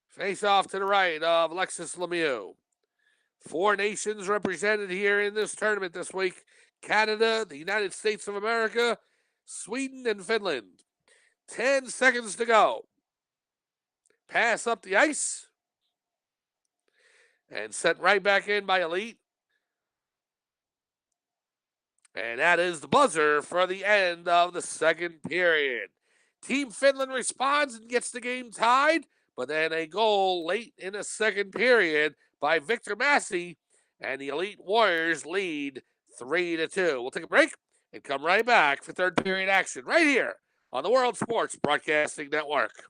Face off to the right of Alexis Lemieux. 4 nations represented here in this tournament this week. Canada, the United States of America, Sweden, and Finland. 10 seconds to go. Pass up the ice. And sent right back in by Elite. And that is the buzzer for the end of the second period. Team Finland responds and gets the game tied, but then a goal late in the second period by Victor Massey, and the Elite Warriors lead 3-2. We'll take a break and come right back for third period action right here on the World Sports Broadcasting Network.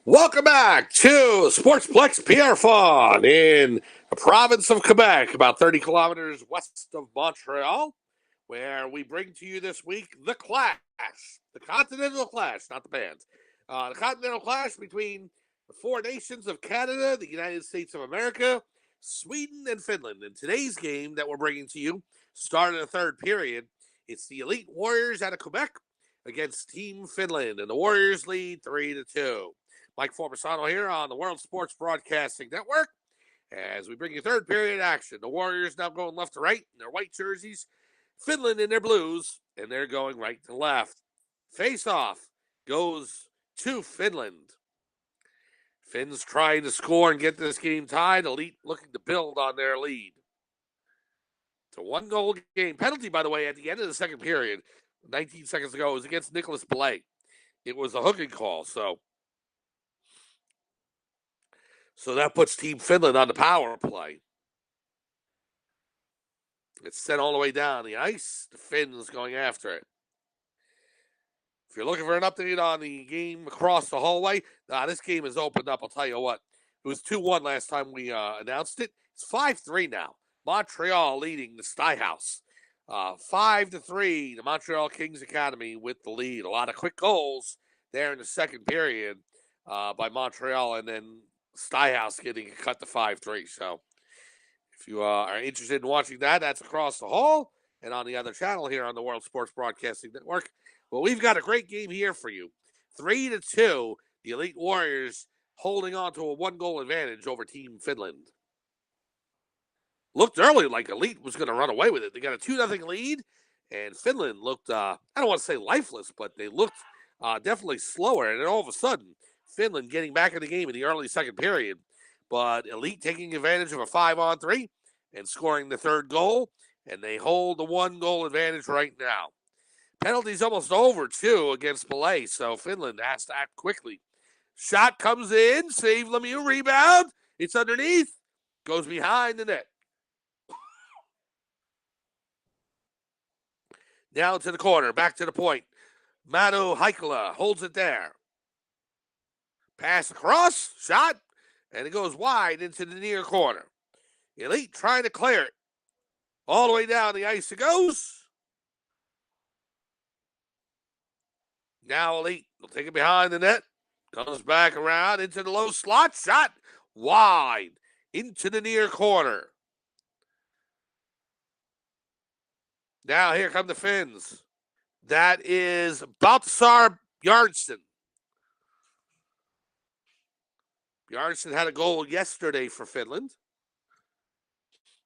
Welcome back to Sportsplex Pierre Fond in the province of Quebec, about 30 kilometers west of Montreal, where we bring to you this week the Clash, the Continental Clash, not the band. The Continental Clash between the 4 nations of Canada, the United States of America, Sweden, and Finland. In today's game that we're bringing to you, started the third period, it's the Elite Warriors out of Quebec against Team Finland, and the Warriors lead 3-2. Mike Formasano here on the World Sports Broadcasting Network. As we bring you third period action, the Warriors now going left to right in their white jerseys, Finland in their blues, and they're going right to left. Face off goes to Finland. Finns trying to score and get this game tied. Elite looking to build on their lead. It's a 1-goal game. Penalty, by the way, at the end of the second period, 19 seconds ago, was against Nicholas Belay. It was a hooking call, so that puts Team Finland on the power play. It's sent all the way down the ice. The Finns going after it. If you're looking for an update on the game across the hallway, this game has opened up. I'll tell you what. It was 2-1 last time we announced it. It's 5-3 now. Montreal leading the Stuyhouse. 5-3, the Montreal Kings Academy with the lead. A lot of quick goals there in the second period by Montreal, and then Stuyhouse getting cut to 5-3. So if you are interested in watching that, that's across the hall and on the other channel here on the World Sports Broadcasting Network. Well, we've got a great game here for you. 3-2, the Elite Warriors holding on to a 1-goal advantage over Team Finland. Looked early like Elite was going to run away with it. They got a 2-0 lead, and Finland looked, I don't want to say lifeless, but they looked definitely slower. And then all of a sudden, Finland getting back in the game in the early second period. But Elite taking advantage of a 5-on-3 and scoring the third goal, and they hold the 1-goal advantage right now. Penalty's almost over, too, against Belay, so Finland has to act quickly. Shot comes in, save Lemieux, rebound. It's underneath, goes behind the net. Down to the corner, back to the point. Manu Heikkila holds it there. Pass across, shot, and it goes wide into the near corner. Elite trying to clear it. All the way down the ice it goes. Now Elite will take it behind the net. Comes back around into the low slot. Shot wide into the near corner. Now here come the Finns. That is Baltasar Bjarnason. Bjarnason had a goal yesterday for Finland.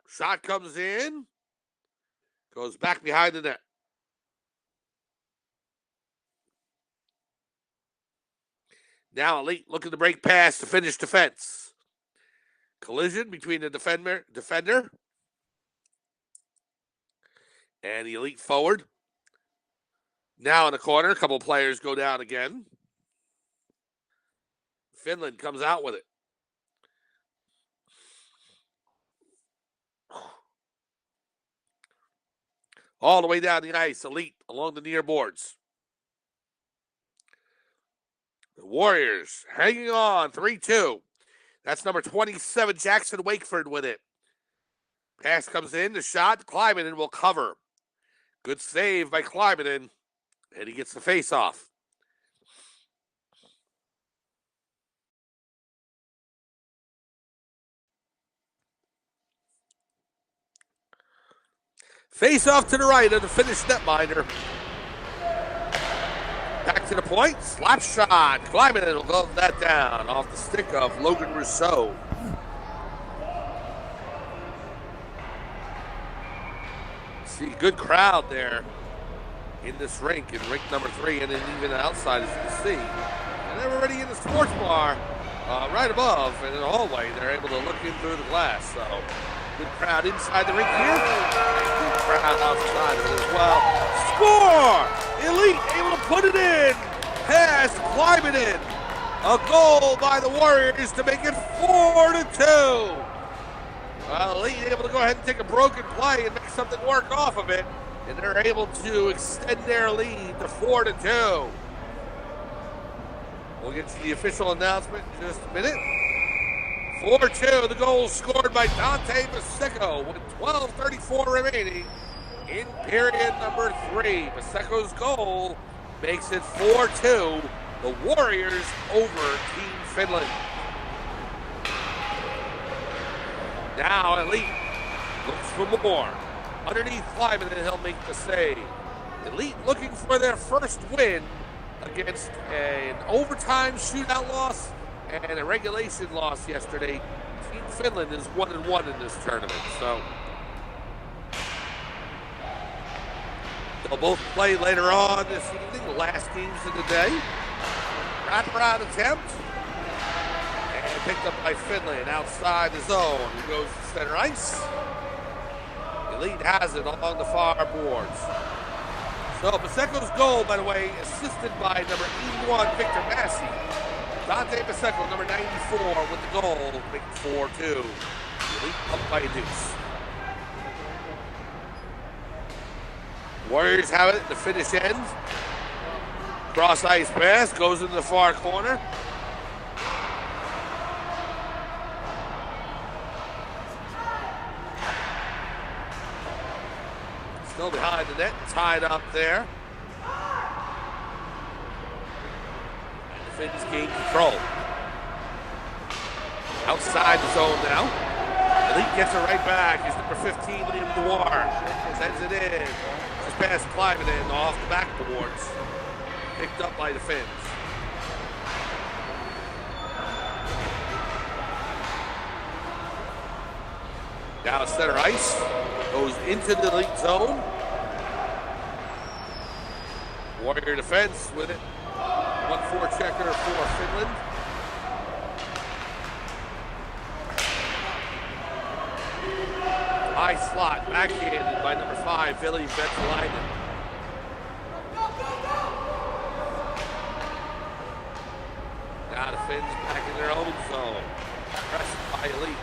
Shot comes in. Goes back behind the net. Now Elite looking to break past to finish defense. Collision between the defender and the Elite forward. Now in the corner, a couple players go down again. Finland comes out with it. All the way down the ice, Elite along the near boards. The Warriors hanging on, 3-2. That's number 27, Jackson Wakeford with it. Pass comes in, the shot, Kleimanen will cover. Good save by Kleimanen, and he gets the face-off. Face-off to the right of the Finnish netminder. Back to the point, slap shot. Kleimanen will glove that down off the stick of Logan Rousseau. See, good crowd there in this rink, in rink number 3, and then even outside, as you can see. And everybody in the sports bar right above and in the hallway, they're able to look in through the glass. So, good crowd inside the rink here, and good crowd outside of it as well. Score! Elite able to put it in. Pass Kleimanen. A goal by the Warriors to make it 4-2. Elite able to go ahead and take a broken play and make something work off of it. And they're able to extend their lead to 4-2. We'll get to the official announcement in just a minute. 4-2, the goal scored by Dante Maseko with 12:34 remaining in period number 3. Maseko's goal makes it 4-2. The Warriors over Team Finland. Now Elite looks for more. Underneath Kleimanen, he'll make the save. Elite looking for their first win against an overtime shootout loss and a regulation loss yesterday Team Finland is 1-1 in this tournament, so they'll both play later on this evening, the last games of the day. Wraparound attempt. And picked up by Finland outside the zone. He goes to center ice. Elite has it along the far boards. So Paseco's goal, by the way, assisted by number 81, Victor Massey. Dante Paseco, number 94, with the goal, make it 4-2. Elite up by a deuce. Warriors have it at the finish end. Cross ice pass, goes into the far corner. Still behind the net, tied up there. And the Finns gain control. Outside the zone now. Elite gets it right back. He's number 15, Liam Dewar. Sends it in. Just past Cliveden off the backboards. Picked up by the Finns. Now center ice. Goes into the Elite zone. Warrior defense with it. 1-4 checker for Finland. High slot, backhanded by number 5, Billy Vetzalainen. Now the Finns back in their own zone. Pressed by Elite.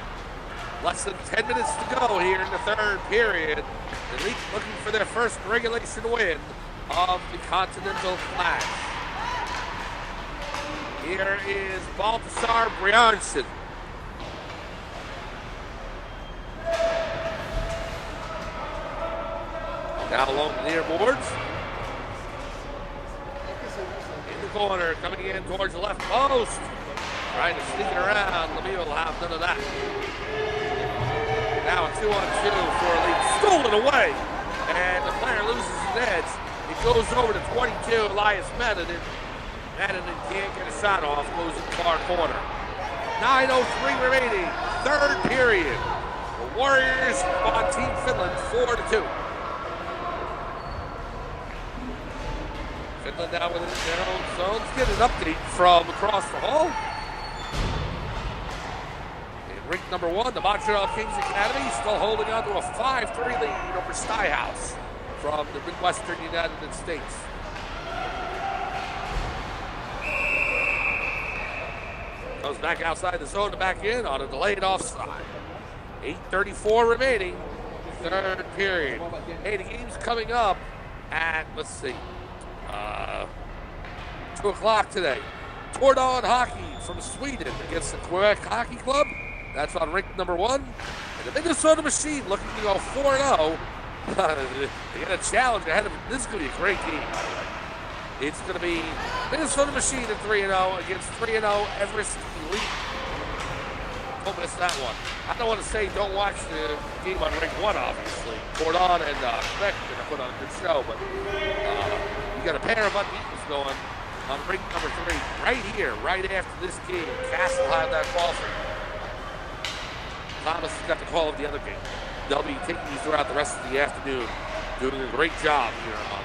Less than 10 minutes to go here in the third period. Elite looking for their first regulation win of the Continental Clash. Here is Baltasar Brianson. Now along the near boards. In the corner, coming in towards the left post. Trying to sneak it around. Lemieux will have none of that. Now a 2-on-2 for Elite. Stolen away. And the player loses his edge. It goes over to 22, Elias Madden. Madden can't get a shot off. Goes in the far corner. 9:03 remaining. Third period. The Warriors on Team Finland 4-2. Finland now within their own zone. Let's get an update from across the hall. Rink number 1, the Montreal Kings Academy, still holding on to a 5-3 lead over Stuyhouse from the Midwestern United States. Goes back outside the zone to back in on a delayed offside. 8:34 remaining, third period. Hey, the game's coming up at, let's see, 2 o'clock today. Tordan Hockey from Sweden against the Quebec Hockey Club. That's on rink number 1. And the Minnesota Machine looking to go 4-0. They got a challenge ahead of them. This is going to be a great game. It's going to be Minnesota Machine at 3-0 against 3-0 Everest Elite. Don't miss that one. I don't want to say don't watch the game on rink 1, obviously. Cordon and Quebec are going to put on a good show, but you got a pair of unbeatens going on rink number 3 right here, right after this game. Castle had that call for you. Thomas has got the call of the other game. They'll be taking you throughout the rest of the afternoon, doing a great job here on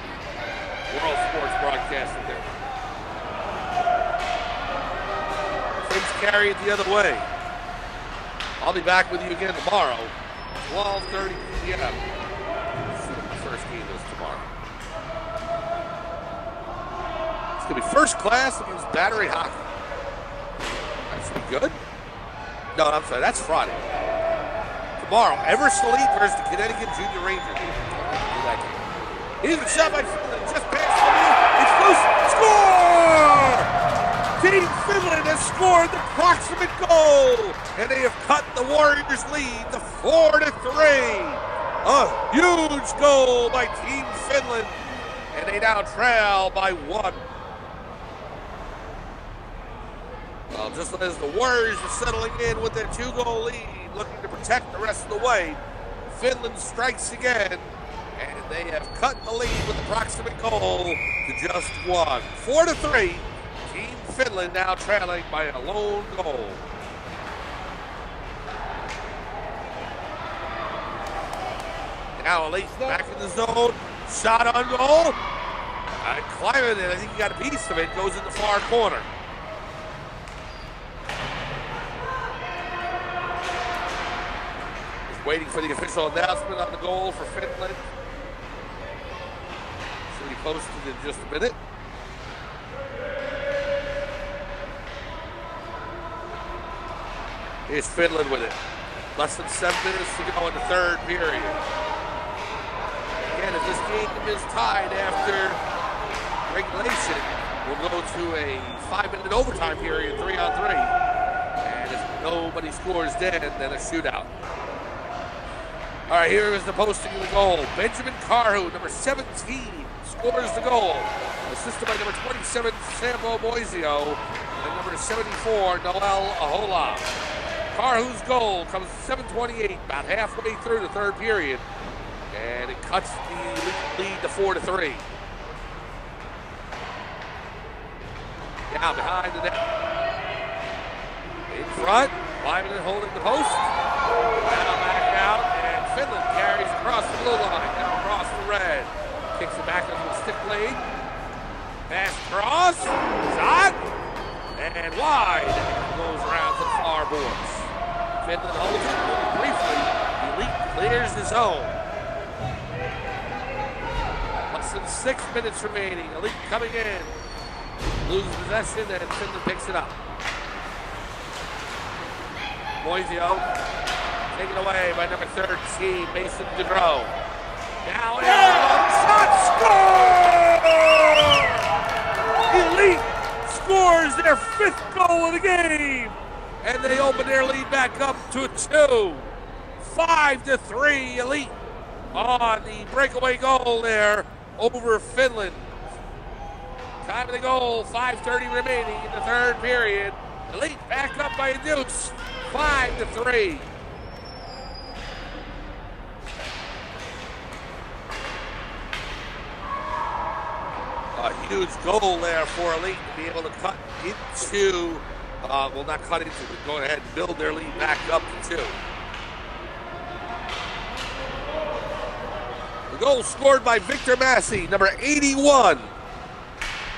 World Sports Broadcasting there. Things carry it the other way. I'll be back with you again tomorrow, 12:30 p.m. Let's see what the first game is tomorrow. It's going to be first class against Battery Hockey. That should be good. No, I'm sorry, that's Friday. Tomorrow, Everest Elite versus the Connecticut Junior Rangers. Here's a shot by Finland, just past Lemieux. It's loose. Score! Team Finland has scored the proximate goal, and they have cut the Warriors' lead to 4-3. A huge goal by Team Finland, and they now trail by 1. Well, just as the Warriors are settling in with their 2-goal lead, looking to protect the rest of the way, Finland strikes again, and they have cut the lead with the proximate goal to just 1. 4-3, Team Finland now trailing by a lone goal. Now Elite back in the zone. Shot on goal. Climbing it. I think he got a piece of it. Goes in the far corner. Just waiting for the official announcement on the goal for Finland. Should be posted in just a minute. Here's Finland with it. Less than 7 minutes to go in the third period. Again, if this game is tied after regulation, we'll go to a 5-minute overtime period, 3-on-3. And if nobody scores then a shootout. All right, here is the posting of the goal. Benjamin Carhu, number 17, scores the goal. Assisted by number 27, Sambo Moisio, and number 74, Noel Ahola. Carhu's goal comes 7:28, about halfway through the third period, and it cuts the lead to 4-3. Down behind the net. In front, climbing and holding the post. Now back out, and Finland carries across the blue line, now across the red. Kicks it back into the stick blade. Pass cross, shot, and wide. And goes around to the far boards. Finland holds it only briefly. Elite clears the zone. Less than 6 minutes remaining. Elite coming in. Loses possession and Finland picks it up. Moisio taken away by number 13, Mason Gaudreau. Now shot, score! Elite scores their 5th goal of the game. And they open their lead back up to 2. 5-3 Elite on the breakaway goal there over Finland. Time of the goal, 5:30 remaining in the third period. Elite back up by a deuce, 5-3. A huge goal there for Elite to be able to cut into will not cut into it. Go ahead and build their lead back up to 2. The goal scored by Victor Massey, number 81.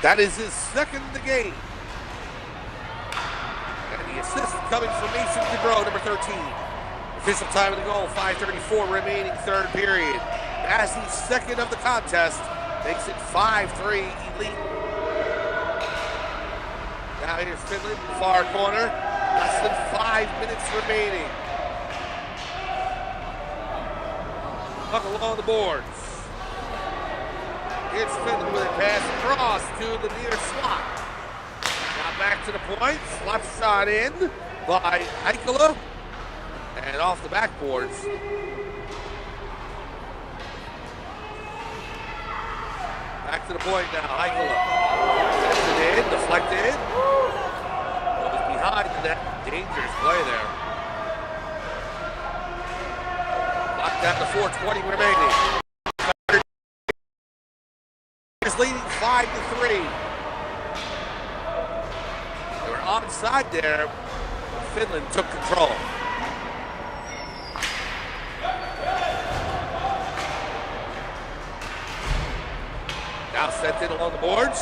That is his 2nd of the game. And the assist coming from Mason Gaudreau, number 13. Official time of the goal, 5:34 remaining third period. Massey's 2nd of the contest makes it 5-3 Elite. Now here's Finland, far corner. Less than 5 minutes remaining. Puck along the boards. Here's Finland with a pass across to the near slot. Now back to the point. Left shot in by Heikola. And off the backboards. Back to the point now, Heikola. Sends it in, deflected. Goes behind the net. Dangerous play there. Locked down to 4:20 remaining. Is leading 5-3. They were onside there. Finland took control. Now sent in along the boards.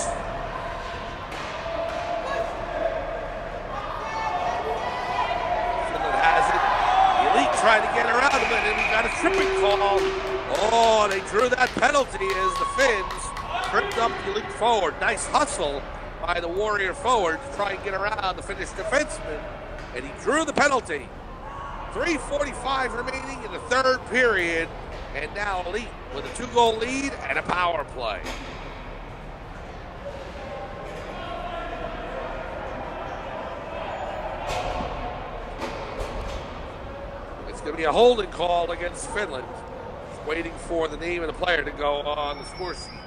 Finland has it. Elite trying to get around him, and he got a tripping call. Oh, they drew that penalty as the Finns tripped up the Elite forward. Nice hustle by the Warrior forward to try and get around the Finnish defenseman, and he drew the penalty. 3:45 remaining in the third period, and now Elite with a 2-goal lead and a power play. It's going to be a holding call against Finland. Just waiting for the name of the player to go on the score sheet.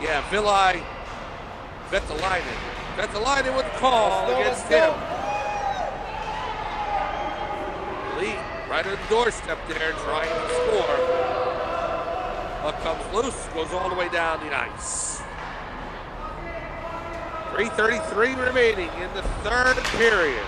Yeah, Villi Vetalainen. Vetalainen with the call against him. Elite right on the doorstep there trying to score. Puck comes loose, goes all the way down the ice. 3:33 remaining in the third period.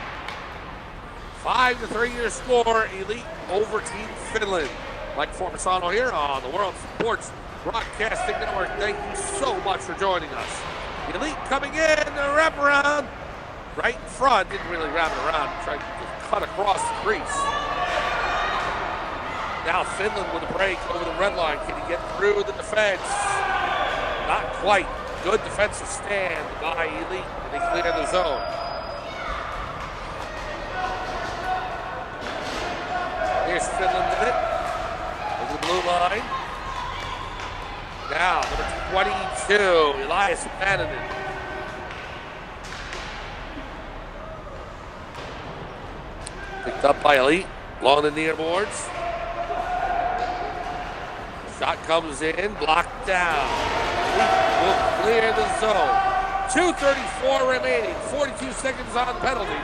5-3 your score, Elite over Team Finland. Mike Formisano here on the World Sports Broadcasting Network. Thank you so much for joining us. The Elite coming in, the wraparound right in front. Didn't really wrap it around, tried to just cut across the crease. Now Finland with a break over the red line. Can he get through the defense? Not quite. Good defensive stand by Elite, and they clear the zone. Here's Finland with it. Over the blue line. Now, number 22, Elias Manninen. Picked up by Elite, along the near boards. Shot comes in, blocked down. Elite will clear the zone. 2:34 remaining, 42 seconds on the penalty.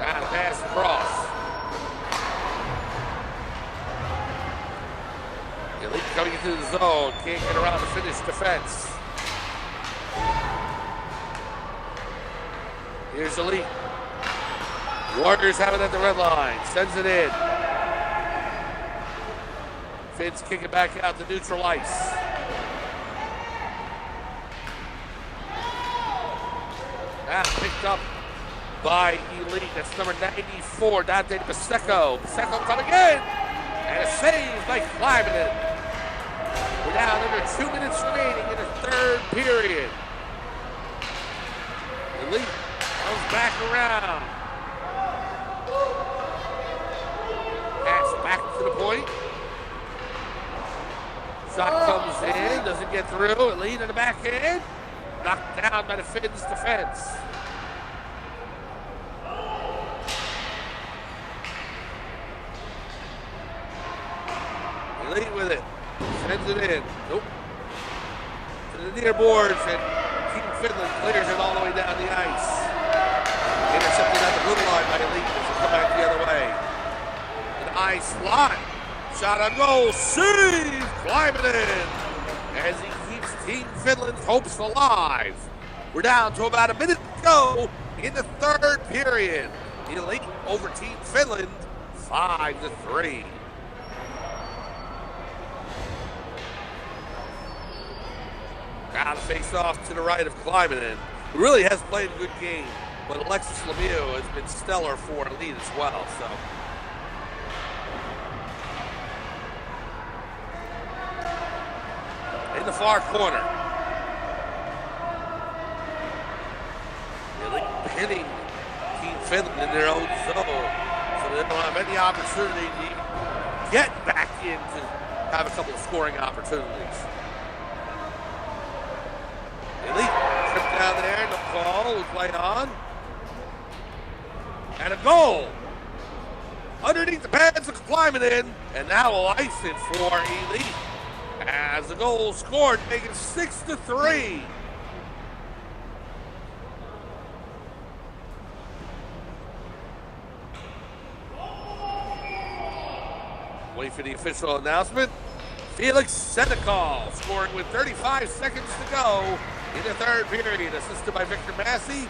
And a pass across. Elite coming into the zone, can't get around the Finnish defense. Here's Elite. Warriors have it at the red line, sends it in. Finns kick it back out to neutral ice. Now picked up by Elite. That's number 94, Dante Pasecco. Pasecco coming in. And a save by Kleimanen. We're down under 2 minutes remaining in the third period. Elite comes back around. Pass back to the point. Shot comes in, doesn't get through. Elite in the backhand. Knocked down by the Finns defense. Elite with it. Sends it in. Nope. To the near boards, and Team Finland clears it all the way down the ice. Intercepted at the blue line by Elite as they come back the other way. An ice line. Shot on goal. Save! Kleimanen as he keeps Team Finland's hopes alive. We're down to about a minute to go in the third period. Elite over Team Finland 5-3. Now the face-off to the right of Kleimanen, who really has played a good game, but Alexis Lemieux has been stellar for Elite as well. So, in the far corner, Elite pinning Team Finland in their own zone, so they don't have any opportunity to get back in to have a couple of scoring opportunities. Elite tripped down there, no call, we play on. And a goal! Underneath the pads of Kleimanen, and now a license for Elite. As the goal scored, making it 6-3. Wait for the official announcement. Felix Senecal scoring with 35 seconds to go in the third period, assisted by Victor Massey.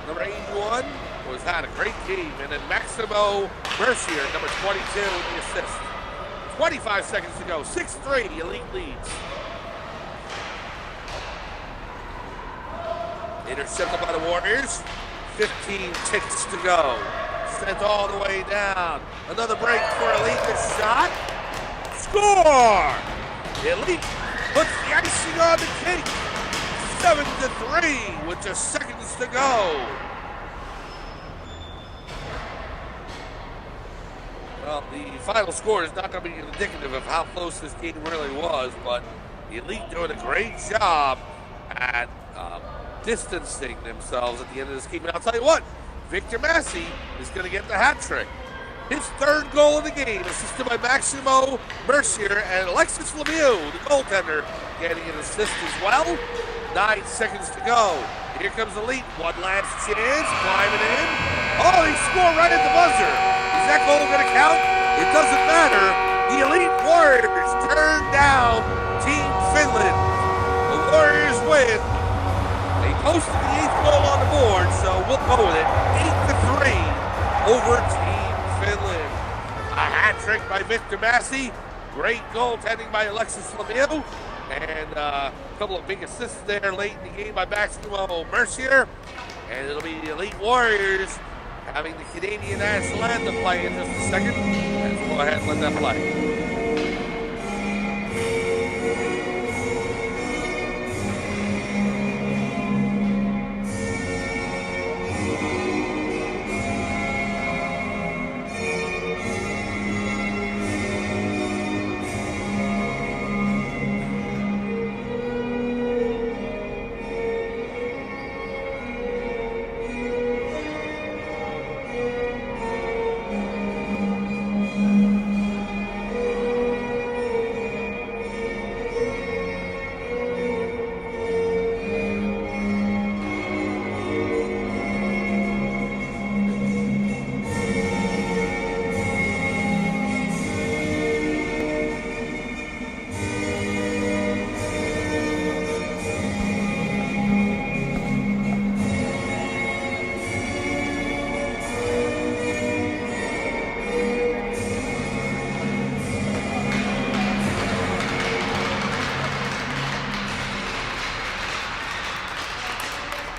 Number 81 was had a great game, and then Maximo Mercier, number 22, the assist. 25 seconds to go, 6-3, Elite leads. Intercepted by the Warriors, 15 ticks to go. Sent all the way down. Another break for Elite, the shot. Score! Elite puts the icing on the cake. 7-3 with just seconds to go. Well, the final score is not going to be indicative of how close this game really was, but the Elite doing a great job at distancing themselves at the end of this game. And I'll tell you what, Victor Massey is going to get the hat trick. His third goal of the game, assisted by Maximo Mercier, and Alexis Lemieux, the goaltender, getting an assist as well. 9 seconds to go. Here comes Elite. One last chance. Climbing in. Oh, he scored right at the buzzer. Is that goal going to count? It doesn't matter. The Elite Warriors turn down Team Finland. The Warriors win. They posted the 8th goal on the board, so we'll go with it. 8-3 over Team Finland. A hat trick by Victor Massey. Great goaltending by Alexis Lemieux. And a couple of big assists there late in the game by Maximo Mercier. And it'll be the Elite Warriors having the Canadian national anthem play in just a second. Let's go ahead and let that play.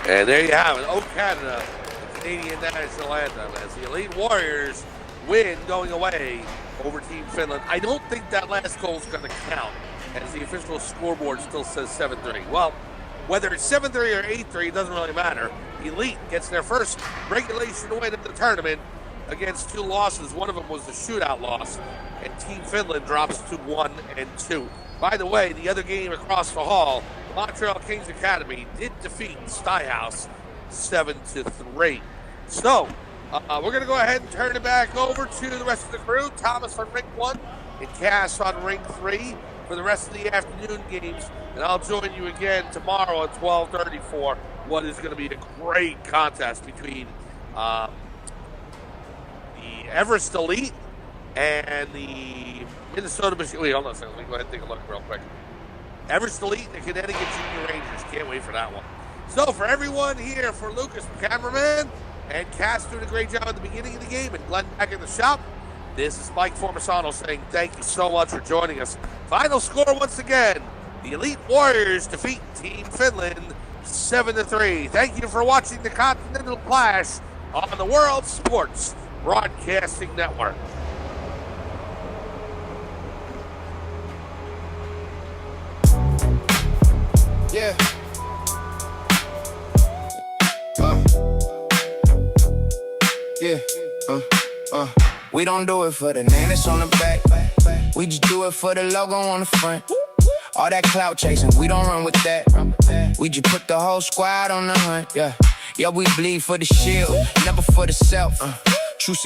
And there you have it, Oh Canada, the Canadian national anthem, as the Elite Warriors win going away over Team Finland. I don't think that last goal is going to count, as the official scoreboard still says 7-3. Well, whether it's 7-3 or 8-3, it doesn't really matter. Elite gets their first regulation win of the tournament against 2 losses. One of them was the shootout loss, and Team Finland drops to 1-2. By the way, the other game across the hall, Montreal Kings Academy did defeat Styhouse 7-3. So, we're going to go ahead and turn it back over to the rest of the crew. Thomas on ring 1 and Cass on ring 3 for the rest of the afternoon games. And I'll join you again tomorrow at 12:30 for what is going to be a great contest between the Everest Elite and the Minnesota Machine. Wait, hold on a second. Let me go ahead and take a look real quick. Everest Elite and the Connecticut Junior Rangers. Can't wait for that one. So for everyone here, for Lucas, the cameraman, and Cass doing a great job at the beginning of the game, and Glenn back in the shop, this is Mike Formisano saying thank you so much for joining us. Final score once again, the Elite Warriors defeat Team Finland 7-3. Thank you for watching the Continental Clash on the World Sports Broadcasting Network. Yeah. We don't do it for the name that's on the back. We just do it for the logo on the front. All that clout chasing, we don't run with that. We just put the whole squad on the hunt. Yeah, we bleed for the shield, never for the self.